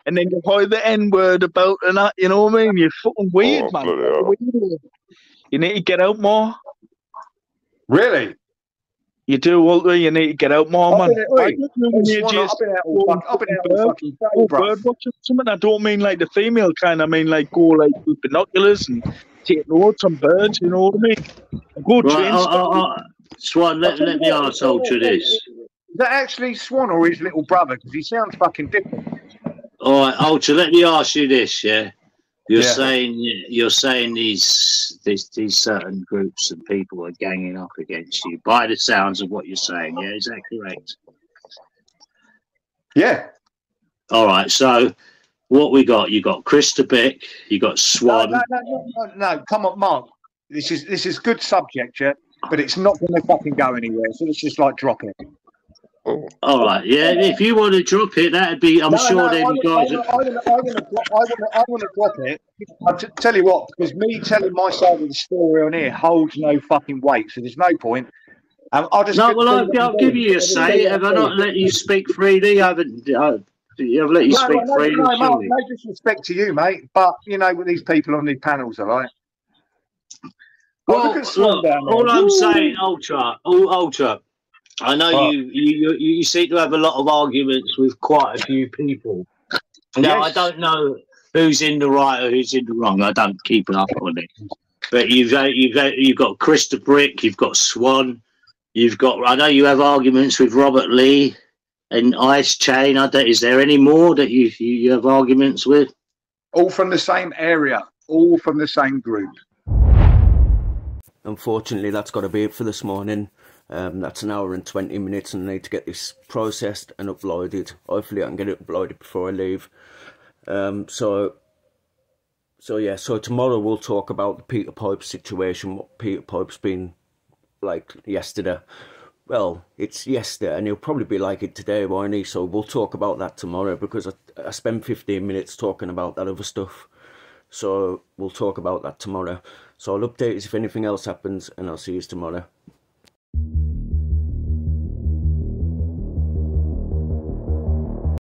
And then you hoy the N-word about and that, you know what I mean? You're fucking weird, man. You need to get out more. Really? You do, Walter. You need to get out more, man. I've been out all fucking day, bro. Bird watching something. I don't mean like the female kind. I mean like go like with binoculars and take notes on birds. You know what I mean? Go train. Swan, let me ask Ultra this. Is that actually Swan or his little brother? Because he sounds fucking different. All right, Ultra, let me ask you this, yeah? You're saying these certain groups and people are ganging up against you by the sounds of what you're saying, yeah? Is that correct? Yeah. All right, so what we got? You got Chris de Beck, you got Swan. No, come on, Mark. This is good subject, yeah, but it's not going to fucking go anywhere. So let's just like drop it. All right, yeah. If you want to drop it, that'd be. I'm sure them guys. I want to drop it. I'll tell you what, because me telling my side of the story on here holds no fucking weight. So there's no point. I'll just. No, well, I'll give you a say. Have I not let you speak freely? I've let you speak freely. No disrespect to you, mate. But you know what these people on these panels are like. Well, look, all I'm saying, Ultra. I know you seem to have a lot of arguments with quite a few people. Now, I don't know who's in the right or who's in the wrong. I don't keep up on it. But you've got Chris de Brick, you've got Swan, I know you have arguments with Robert Lee and Ice Chain. Is there any more that you have arguments with? All from the same area, all from the same group. Unfortunately, that's got to be it for this morning. That's an hour and 20 minutes and I need to get this processed and uploaded. Hopefully I can get it uploaded before I leave. So tomorrow we'll talk about the Peter Pope situation, what Peter Pope's been like yesterday. Well, it's yesterday and he'll probably be like it today, won't he? So we'll talk about that tomorrow because I spent 15 minutes talking about that other stuff. So we'll talk about that tomorrow. So I'll update you if anything else happens and I'll see you tomorrow.